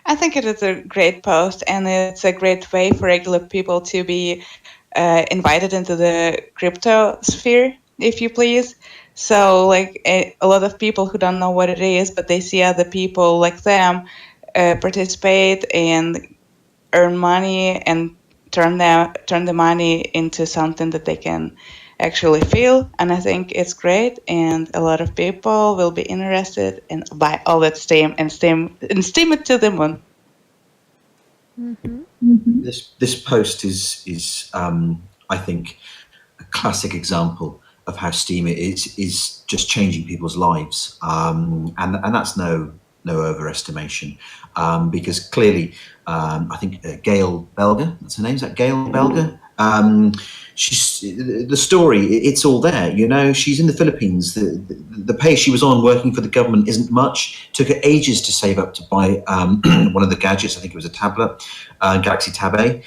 I think it is a great post, and it's a great way for regular people to be invited into the crypto sphere, if you please. So, like, a lot of people who don't know what it is, but they see other people like them participate and earn money and turn the money into something that they can actually feel. And I think it's great, and a lot of people will be interested in buy all that steam and steam it to the moon. This post is I think a classic example of how Steam is just changing people's lives, and that's no overestimation, because clearly I think Gail Belger, that's her name, is that Gail Belger? She's the story. It's all there. You know, she's in the Philippines. The pay she was on working for the government isn't much. Took her ages to save up to buy one of the gadgets. I think it was a tablet, Galaxy Tab A.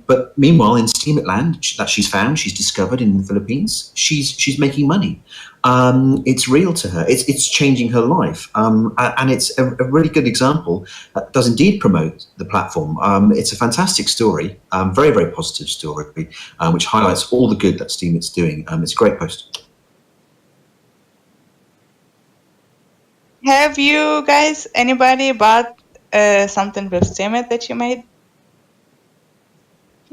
But meanwhile, in Steemit Land that she's discovered in the Philippines, she's making money. It's real to her. It's changing her life, and it's a really good example that does indeed promote the platform. It's a fantastic story, very, very positive story, which highlights all the good that Steemit's doing. It's a great post. Have you guys, anybody bought something with Steemit that you made?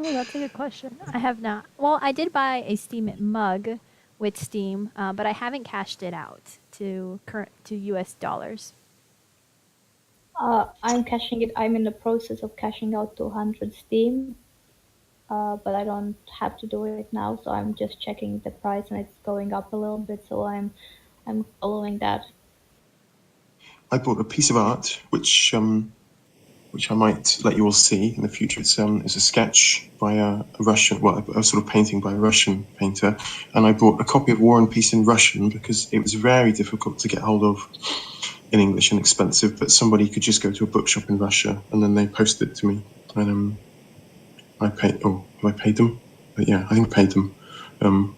Oh, that's a good question. I have not. Well, I did buy a Steemit mug with Steam, but I haven't cashed it out to US dollars. I'm cashing it. I'm in the process of cashing out 200 Steam, but I don't have to do it now. So I'm just checking the price, and it's going up a little bit. So I'm following that. I bought a piece of art which I might let you all see in the future. It's a sketch by a Russian, well, a sort of painting by a Russian painter, and I bought a copy of War and Peace in Russian because it was very difficult to get hold of in English and expensive, but somebody could just go to a bookshop in Russia and then they posted it to me, and I paid. Oh, have I paid them? But yeah, I think I paid them.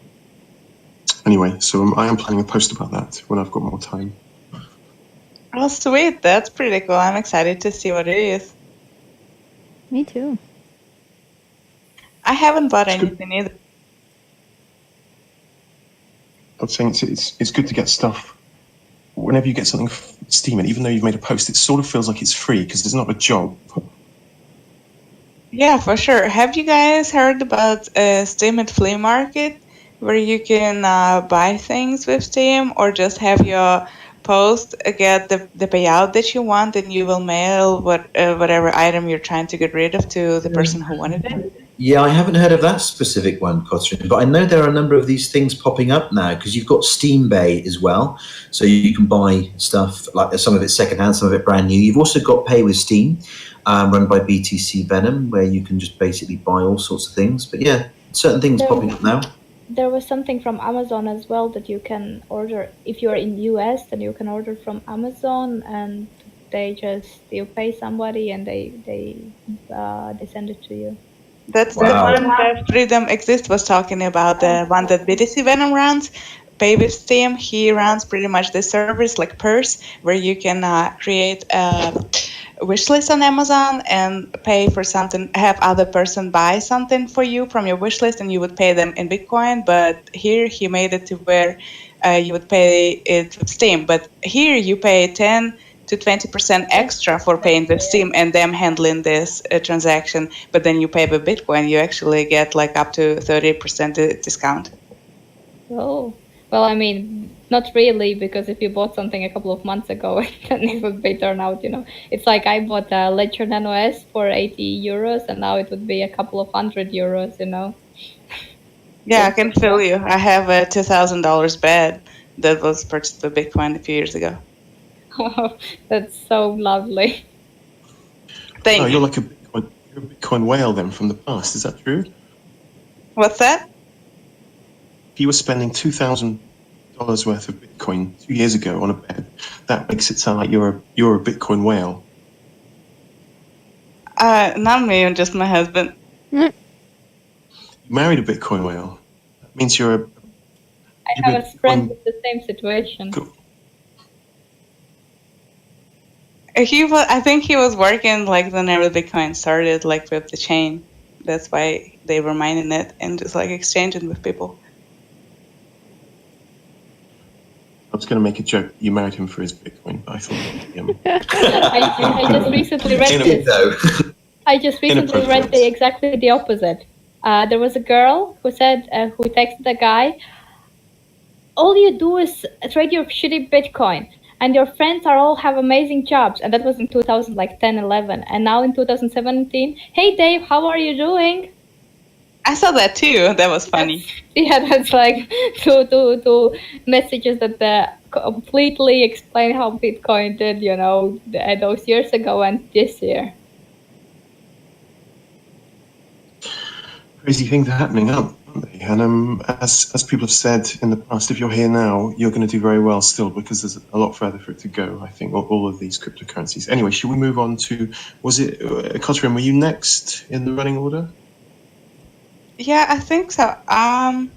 Anyway, so I am planning a post about that when I've got more time. Oh, sweet. That's pretty cool. I'm excited to see what it is. Me too. I haven't bought anything either. I'm saying it's good to get stuff. Whenever you get something Steemit, even though you've made a post, it sort of feels like it's free because it's not a job. Yeah, for sure. Have you guys heard about Steemit Flea Market, where you can buy things with Steam, or just have your post get the payout that you want, and you will mail whatever item you're trying to get rid of to the person who wanted it? Yeah, I haven't heard of that specific one, Catherine, but I know there are a number of these things popping up now because you've got Steam Bay as well. So you can buy stuff, like some of it secondhand, some of it brand new. You've also got Pay with Steam, run by BTC Venom, where you can just basically buy all sorts of things. But yeah, certain things popping up now. There was something from Amazon as well that you can order. If you're in the US, then you can order from Amazon, and you pay somebody and they send it to you. That's Wow. the one that Freedom Exist was talking about, the one that BTC Venom runs. Pay with Steam, he runs pretty much the service like Purse, where you can create a wish list on Amazon and pay for something, have other person buy something for you from your wish list, and you would pay them in Bitcoin. But here he made it to where you would pay it with Steam. But here you pay 10 to 20% extra for paying with Steam and them handling this transaction. But then you pay with Bitcoin, you actually get like up to 30% discount. Oh, well, I mean, not really, because if you bought something a couple of months ago, then it would be turned out, It's like I bought a Ledger Nano S for 80 euros, and now it would be a couple of €100, Yeah, I can feel you. I have a $2,000 bed that was purchased with Bitcoin a few years ago. That's so lovely. Oh, you're like a Bitcoin whale then from the past. Is that true? What's that? If you were spending $2,000 worth of Bitcoin 2 years ago on a bet, that makes it sound like you're a Bitcoin whale. Not me, just my husband. You married a Bitcoin whale. That means you're a. I have a friend with the same situation. Cool. I think he was working like whenever Bitcoin started, like with the chain. That's why they were mining it and just like exchanging with people. I was going to make a joke. You married him for his Bitcoin, but I thought. I just recently read this. Though. I just recently read exactly the opposite. There was a girl who said, who texted a guy, all you do is trade your shitty Bitcoin, and your friends are all have amazing jobs. And that was in 2010, 11. And now in 2017, hey Dave, how are you doing? I saw that too. That was funny. That's like two messages that completely explain how Bitcoin did, those years ago and this year. Crazy things are happening, aren't they? And as people have said in the past, if you're here now, you're going to do very well still, because there's a lot further for it to go, I think, all of these cryptocurrencies. Anyway, should we move on to, was it, Kotrin, were you next in the running order? Yeah, I think so. Oh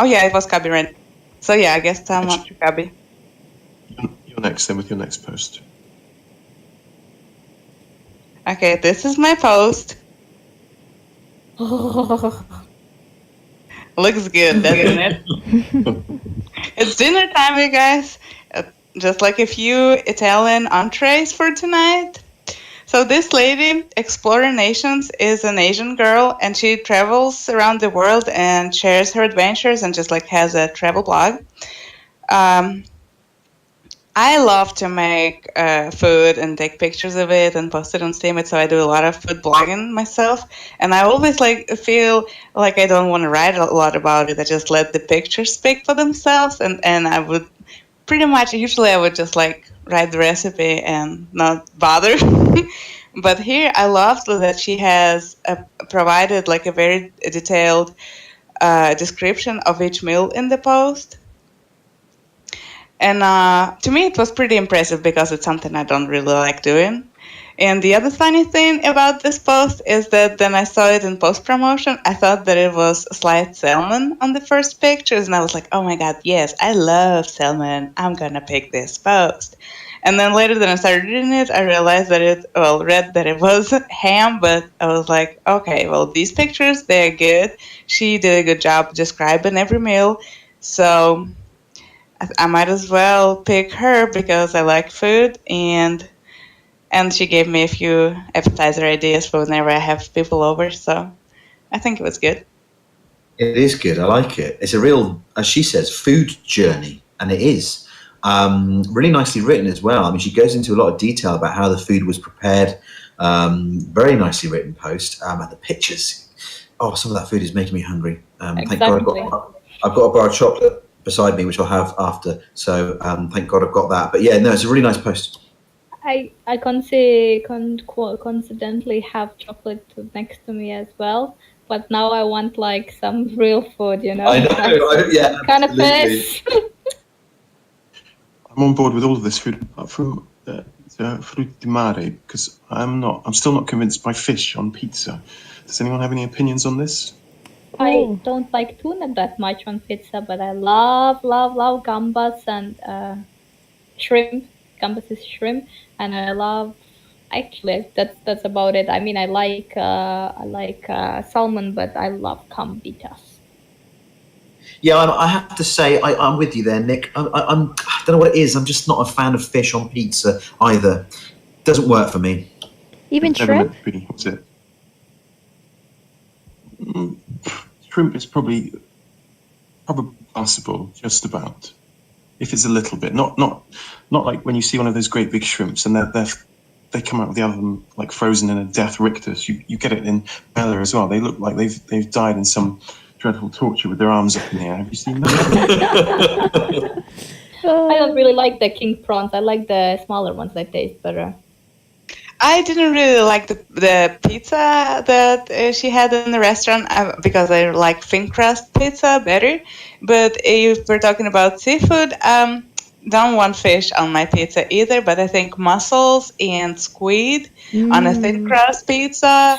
yeah, it was Kabi, right? So yeah, I guess I'm after Kabi. You're next then with your next post. Okay, this is my post. Looks good, doesn't it? It's dinner time, you guys. Just like a few Italian entrees for tonight. So this lady, Explorer Nations, is an Asian girl, and she travels around the world and shares her adventures and just like has a travel blog. I love to make food and take pictures of it and post it on Steemit, so I do a lot of food blogging myself. And I always feel like I don't want to write a lot about it. I just let the pictures speak for themselves, and I would pretty much, usually I would just like write the recipe and not bother. But here I loved that she has provided like a very detailed description of each meal in the post. And to me, it was pretty impressive because it's something I don't really like doing. And the other funny thing about this post is that then I saw it in post-promotion. I thought that it was sliced salmon on the first pictures. And I was like, oh my God, yes, I love salmon. I'm going to pick this post. And then later when I started reading it, I realized that read that it was ham. But I was like, okay, well, these pictures, they're good. She did a good job describing every meal. So I might as well pick her because I like food, and she gave me a few appetizer ideas for whenever I have people over, so I think it was good. It is good. I like it. It's a real, as she says, food journey, and it is really nicely written as well. I mean, she goes into a lot of detail about how the food was prepared. Very nicely written post, and the pictures. Oh, some of that food is making me hungry. Exactly. Thank God I've got a bar of chocolate beside me, which I'll have after. So thank God I've got that. But yeah, no, it's a really nice post. I coincidentally have chocolate next to me as well, but now I want like some real food, I know, yeah, canapés. I'm on board with all of this food, apart from frutti di mare, because I'm still not convinced by fish on pizza. Does anyone have any opinions on this? I don't like tuna that much on pizza, but I love gambas and shrimp. Gambas is shrimp, and I love. Actually, that's about it. I mean, I like salmon, but I love gambitas. Yeah, I have to say I'm with you there, Nick. I don't know what it is. I'm just not a fan of fish on pizza either. Doesn't work for me. Even shrimp? What's it? Shrimp is probably possible, just about. If it's a little bit, not like when you see one of those great big shrimps and they come out of the oven like frozen in a death rictus. You get it in Bella as well. They look like they've died in some dreadful torture with their arms up in the air. Have you seen that? I don't really like the king prawns. I like the smaller ones that taste better. I didn't really like the pizza that she had in the restaurant because I like thin crust pizza better. But if we're talking about seafood, don't want fish on my pizza either. But I think mussels and squid on a thin crust pizza,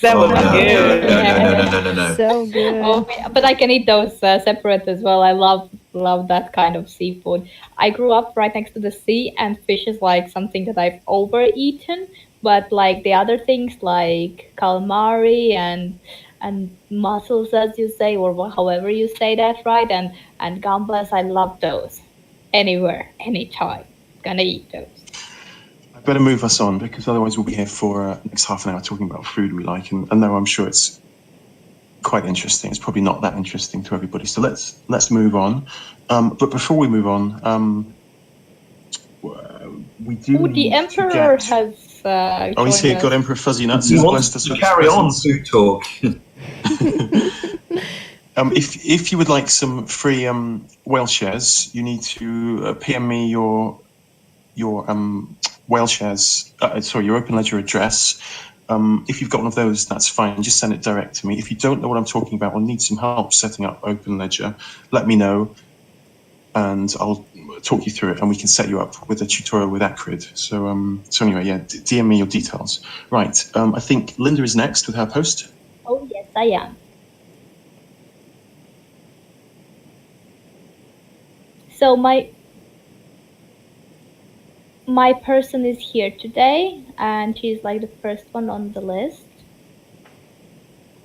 that Oh would no, be no, good. no, no, no, no, no, no, no. So good. Oh, yeah, but I can eat those separate as well. I love that kind of seafood. I grew up right next to the sea, and fish is like something that I've overeaten. But like the other things, like calamari and mussels, as you say, or however you say that, right? And gambas, I love those. Anywhere, anytime, gonna eat those. I better move us on because otherwise we'll be here for next half an hour talking about food we like, and though I'm sure it's quite interesting, it's probably not that interesting to everybody. So let's move on. But before we move on, we do. Ooh, the Emperor has. Oh, he's joined here. us. Got Emperor Fuzzy Nuts. He Has wants blessed us to with his carry on presence. food talk. If you would like some free whale shares, you need to PM me your whale shares. Your Open Ledger address. If you've got one of those, that's fine. Just send it direct to me. If you don't know what I'm talking about or need some help setting up Open Ledger, let me know, and I'll talk you through it, and we can set you up with a tutorial with Acrid. So anyway, yeah, DM me your details. Right. I think Linda is next with her post. Oh yes, I am. So my person is here today, and she's like the first one on the list.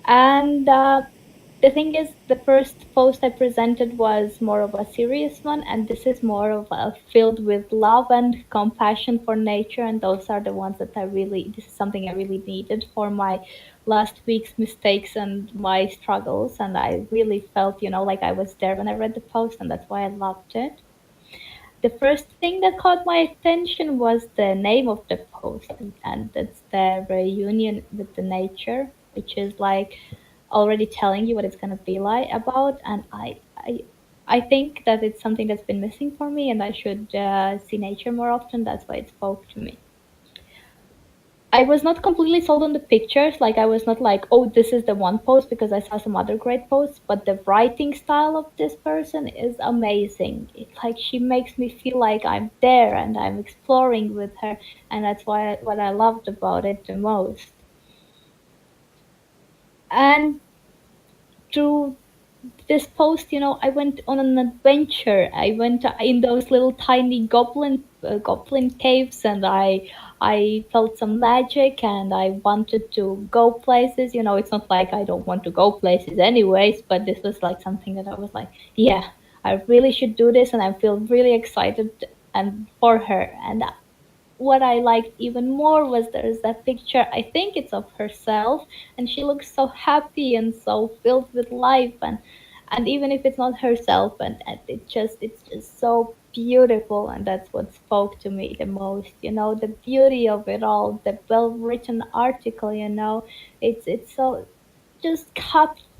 And the thing is, the first post I presented was more of a serious one, and this is more of a filled with love and compassion for nature, and those are the ones that this is something I really needed for my last week's mistakes and my struggles, and I really felt, like I was there when I read the post, and that's why I loved it. The first thing that caught my attention was the name of the post, and that's the reunion with the nature, which is like already telling you what it's going to be like about. And I think that it's something that's been missing for me, and I should see nature more often. That's why it spoke to me. I was not completely sold on the pictures. Like, I was not like, oh, this is the one post, because I saw some other great posts. But the writing style of this person is amazing. It's like she makes me feel like I'm there and I'm exploring with her. And that's what I loved about it the most. And through this post, I went on an adventure. I went in those little tiny goblin caves, and I felt some magic, and I wanted to go places. It's not like I don't want to go places anyways, but this was like something that I was like, yeah, I really should do this, and I feel really excited and for her. And what I liked even more was there's that picture, I think it's of herself, and she looks so happy and so filled with life, and even if it's not herself, and it's just so beautiful, and that's what spoke to me the most. The beauty of it all, the well-written article. It's so just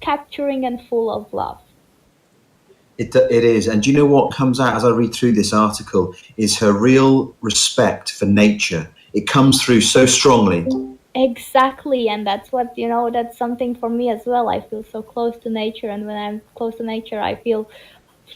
capturing and full of love. It is. And do you know what comes out as I read through this article is her real respect for nature. It comes through so strongly. Exactly, and that's what, that's something for me as well. I feel so close to nature, and when I'm close to nature, I feel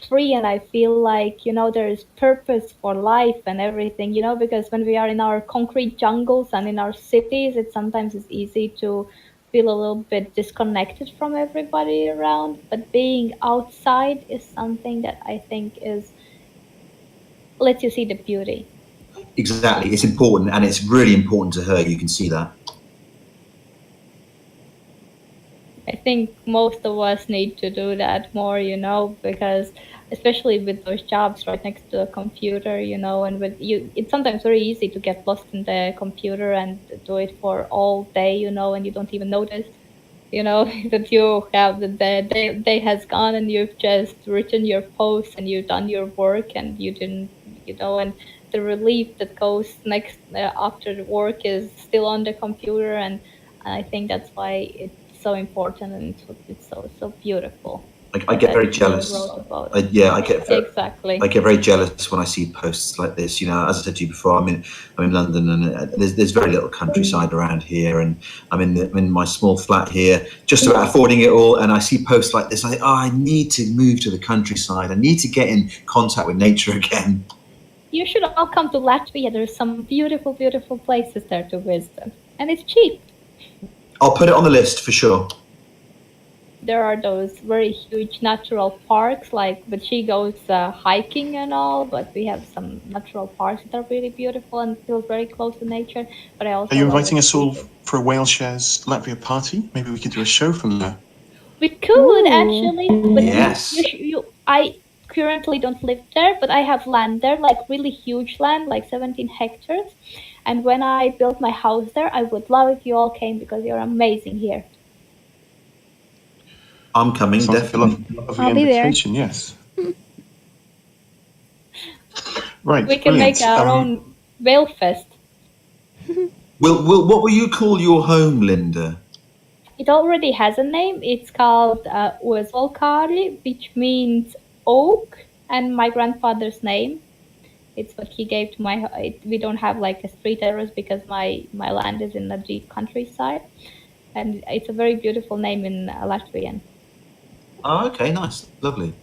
free, and I feel like, there is purpose for life and everything, because when we are in our concrete jungles and in our cities, sometimes it's easy to feel a little bit disconnected from everybody around, but being outside is something that I think lets you see the beauty. Exactly. It's important, and it's really important to her. You can see that. I think most of us need to do that more, because especially with those jobs right next to a computer, and it's sometimes very easy to get lost in the computer and do it for all day, and you don't even notice, that you have the day has gone, and you've just written your post and you've done your work, and you didn't, and the relief that goes next after the work is still on the computer, and I think that's why it's so important, and it's so beautiful. I get very that you jealous. wrote about. I Exactly. get very jealous when I see posts like this. You know, as I said to you before, I'm in London, and there's very little countryside around here, and I'm in my small flat here, just about affording it all. And I see posts like this. I think, I need to move to the countryside. I need to get in contact with nature again. You should all come to Latvia. There's some beautiful, beautiful places there to visit, and it's cheap. I'll put it on the list for sure. There are those very huge natural parks, but she goes hiking and all, but we have some natural parks that are really beautiful and feel very close to nature. But I also Are you love inviting it. us all for a Whale Shares Latvia party? Maybe we could do a show from there. We could actually, but Yes. I currently don't live there, but I have land there, like really huge land, like 17 hectares. And when I built my house there, I would love if you all came because you're amazing here. I'm coming, Sounds definitely. like a lovely I'll be there. invitation, yes. Right, We can brilliant. make our own whale fest. What will you call your home, Linda? It already has a name. It's called Uezolkari, which means oak, and my grandfather's name. It's what he gave to we don't have like a street address because my land is in the deep countryside, and it's a very beautiful name in Latvian. Oh, okay, nice, lovely.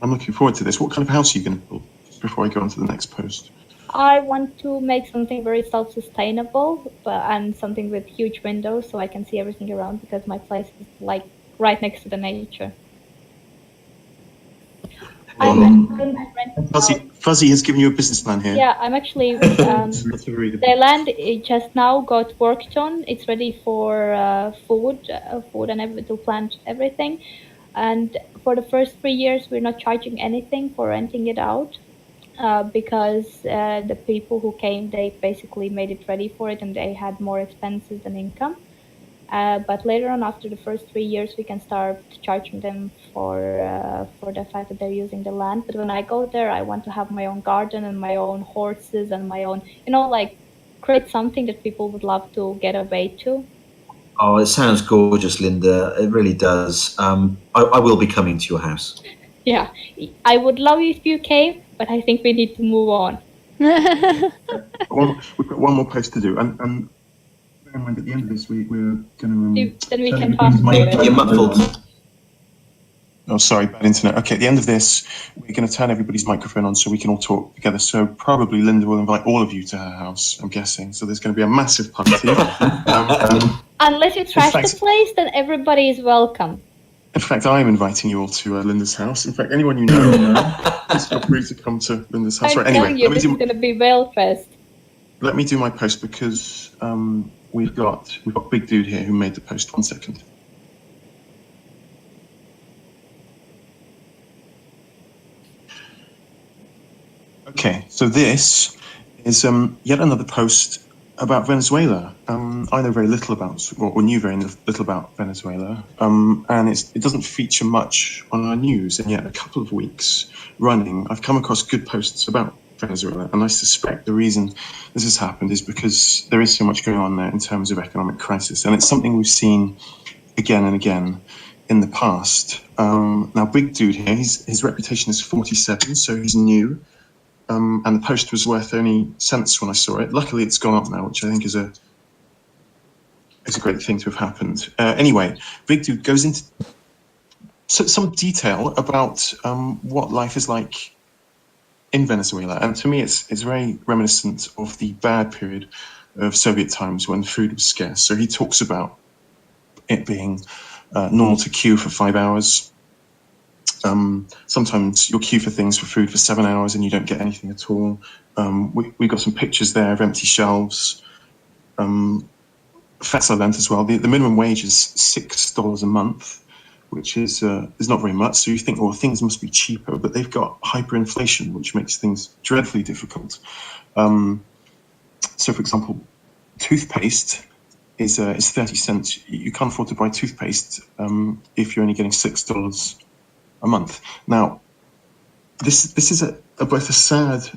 I'm looking forward to this. What kind of house are you going to build? Just before I go on to the next post. I want to make something very self-sustainable, and something with huge windows so I can see everything around because my place is like right next to the nature. Fuzzy has given you a business plan here. Yeah, I'm actually. The land it just now got worked on. It's ready for food and to plant everything. And for the first 3 years, we're not charging anything for renting it out because the people who came, they basically made it ready for it, and they had more expenses than income. But later on, after the first 3 years, we can start charging them for the fact that they're using the land. But when I go there, I want to have my own garden and my own horses and my own, create something that people would love to get away to. Oh, it sounds gorgeous, Linda. It really does. I will be coming to your house. Yeah, I would love you if you came, but I think we need to move on. We've got one more post to do, and bear in mind at the end of this, we're going to. Then we can talk about it. You're muffled. Oh, sorry, bad internet. Okay, at the end of this, we're going to turn everybody's microphone on so we can all talk together. So probably Linda will invite all of you to her house, I'm guessing. So there's going to be a massive party. Unless you trash the place, then everybody is welcome. In fact, I'm inviting you all to Linda's house. In fact, anyone you know, please feel free to come to Linda's house. I'm Right, telling anyway, you, this is going to be Whale Fest. let me do my post because we've got Big Dude here who made the post. 1 second. Okay, so this is yet another post about Venezuela. I know very little about, or knew very little about Venezuela, and it doesn't feature much on our news, and yet a couple of weeks running, I've come across good posts about Venezuela, and I suspect the reason this has happened is because there is so much going on there in terms of economic crisis, and it's something we've seen again and again in the past. Now, Big Dude here, his reputation is 47, so he's new. And the post was worth only cents when I saw it. Luckily, it's gone up now, which I think is a great thing to have happened. Anyway, Big Dude goes into some detail about what life is like in Venezuela, and to me, it's very reminiscent of the bad period of Soviet times when food was scarce. So he talks about it being normal to queue for 5 hours. Sometimes you'll queue for things for food for 7 hours and you don't get anything at all. We've got some pictures there of empty shelves. Fatsalent as well. The minimum wage is $6 a month, which is not very much. So you think, well, things must be cheaper, but they've got hyperinflation, which makes things dreadfully difficult. So, for example, toothpaste is 30 cents. You can't afford to buy toothpaste if you're only getting $6 a month. Now, this is both a sad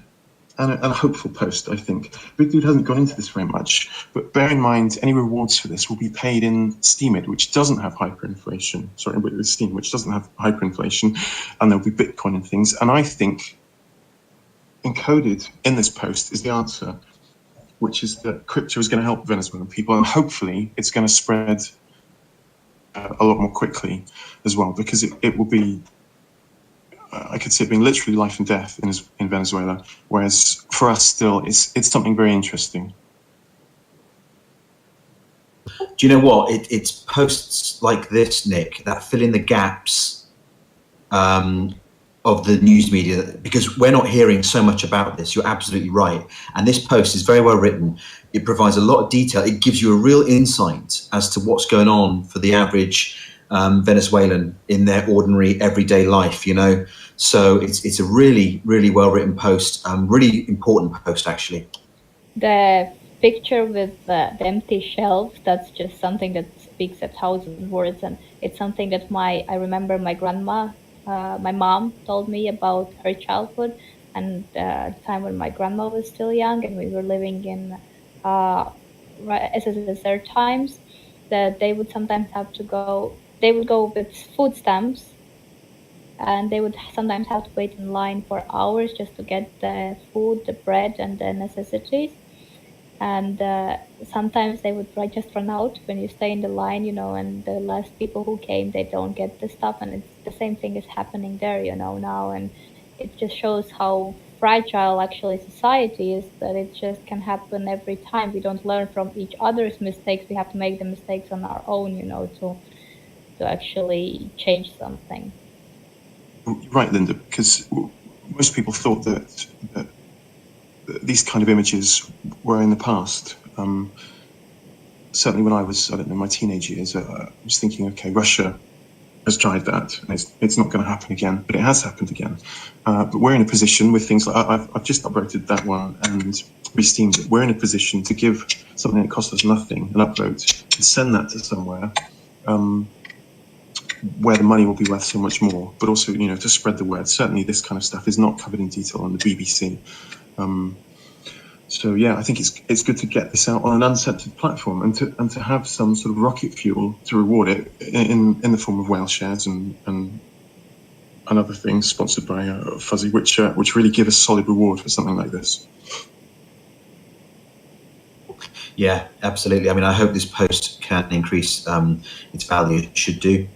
a hopeful post, I think. Big Dude hasn't gone into this very much, but bear in mind, any rewards for this will be paid in Steemit, which doesn't have hyperinflation. Sorry, with Steam, which doesn't have hyperinflation, and there'll be Bitcoin and things. And I think encoded in this post is the answer, which is that crypto is going to help Venezuelan people, and hopefully it's going to spread a lot more quickly as well, because it will be, I could see it being literally life and death in Venezuela, whereas for us still it's something very interesting. Do you know what? It's posts like this, Nick, that fill in the gaps of the news media, because we're not hearing so much about this. You're absolutely right. And this post is very well written. It provides a lot of detail. It gives you a real insight as to what's going on for the average Venezuelan in their ordinary everyday life, you know. So it's a really, really well written post, really important post, actually. The picture with the empty shelves, that's just something that speaks 1,000 words, and it's something that I remember my grandma, my mom told me about her childhood and the time when my grandma was still young and we were living in SSSR times, that they would sometimes have to go, they would go with food stamps, and they would sometimes have to wait in line for hours just to get the food, the bread, and the necessities. And sometimes they would just run out when you stay in the line, you know, and the last people who came, they don't get the stuff. And it's the same thing is happening there, you know, now. And it just shows how fragile actually society is, that it just can happen every time. We don't learn from each other's mistakes. We have to make the mistakes on our own, you know, to actually change something. You're right, Linda, because most people thought that these kind of images were in the past. Certainly when I was, I don't know, my teenage years, I was thinking, okay, Russia has tried that, and it's not going to happen again, but it has happened again. But we're in a position with things like, I've just upvoted that one and re-steamed it. We're in a position to give something that costs us nothing, an upvote, and send that to somewhere where the money will be worth so much more, but also, you know, to spread the word. Certainly this kind of stuff is not covered in detail on the BBC. So yeah, I think it's good to get this out on an uncensored platform and to have some sort of rocket fuel to reward it in the form of whale shares and other things sponsored by Fuzzy, which really give a solid reward for something like this. Yeah, absolutely. I mean, I hope this post can increase its value. It should do.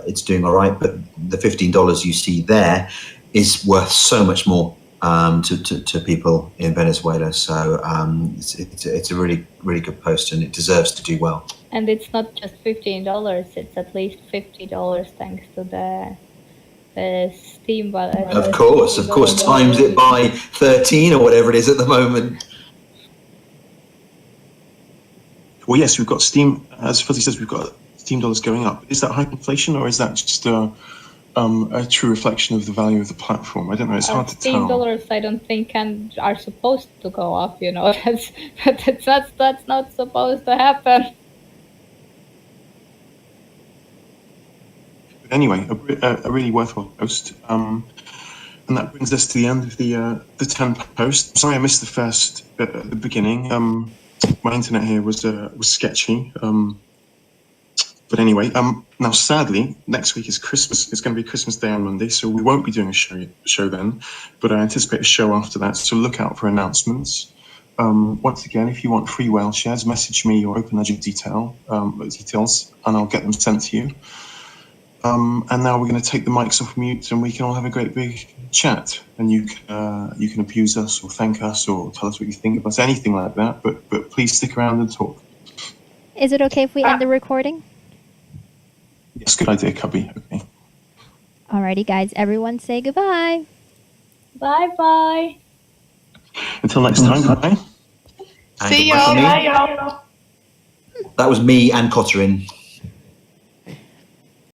It's doing all right, but the $15 you see there is worth so much more to people in Venezuela. So it's a really, really good post, and it deserves to do well. And it's not just $15; it's at least $50 thanks to the Steam wallet. Of course, times it by 13 or whatever it is at the moment. Well, yes, we've got Steam, as Fuzzy says, we've got Steam dollars going up. Is that hyperinflation, or is that just a true reflection of the value of the platform? I don't know. It's hard to tell. Steam dollars, I don't think, are supposed to go up. You know, that's not supposed to happen. But anyway, a really worthwhile post. And that brings us to the end of the 10 post. Sorry, I missed the first bit at the beginning. My internet here was sketchy. But anyway, now sadly, next week is Christmas. It's going to be Christmas Day on Monday, so we won't be doing a show then. But I anticipate a show after that, so look out for announcements. Once again, if you want free whale shares, message me or OpenLedger details, and I'll get them sent to you. And now we're going to take the mics off mute, and we can all have a great big chat. And you can abuse us or thank us or tell us what you think of us, anything like that. But please stick around and talk. Is it okay if we end the recording? Yes, good idea, Cubby. Okay. Alrighty, guys. Everyone say goodbye. Bye-bye. Until next time, bye. See y'all. That was me and Cotterin.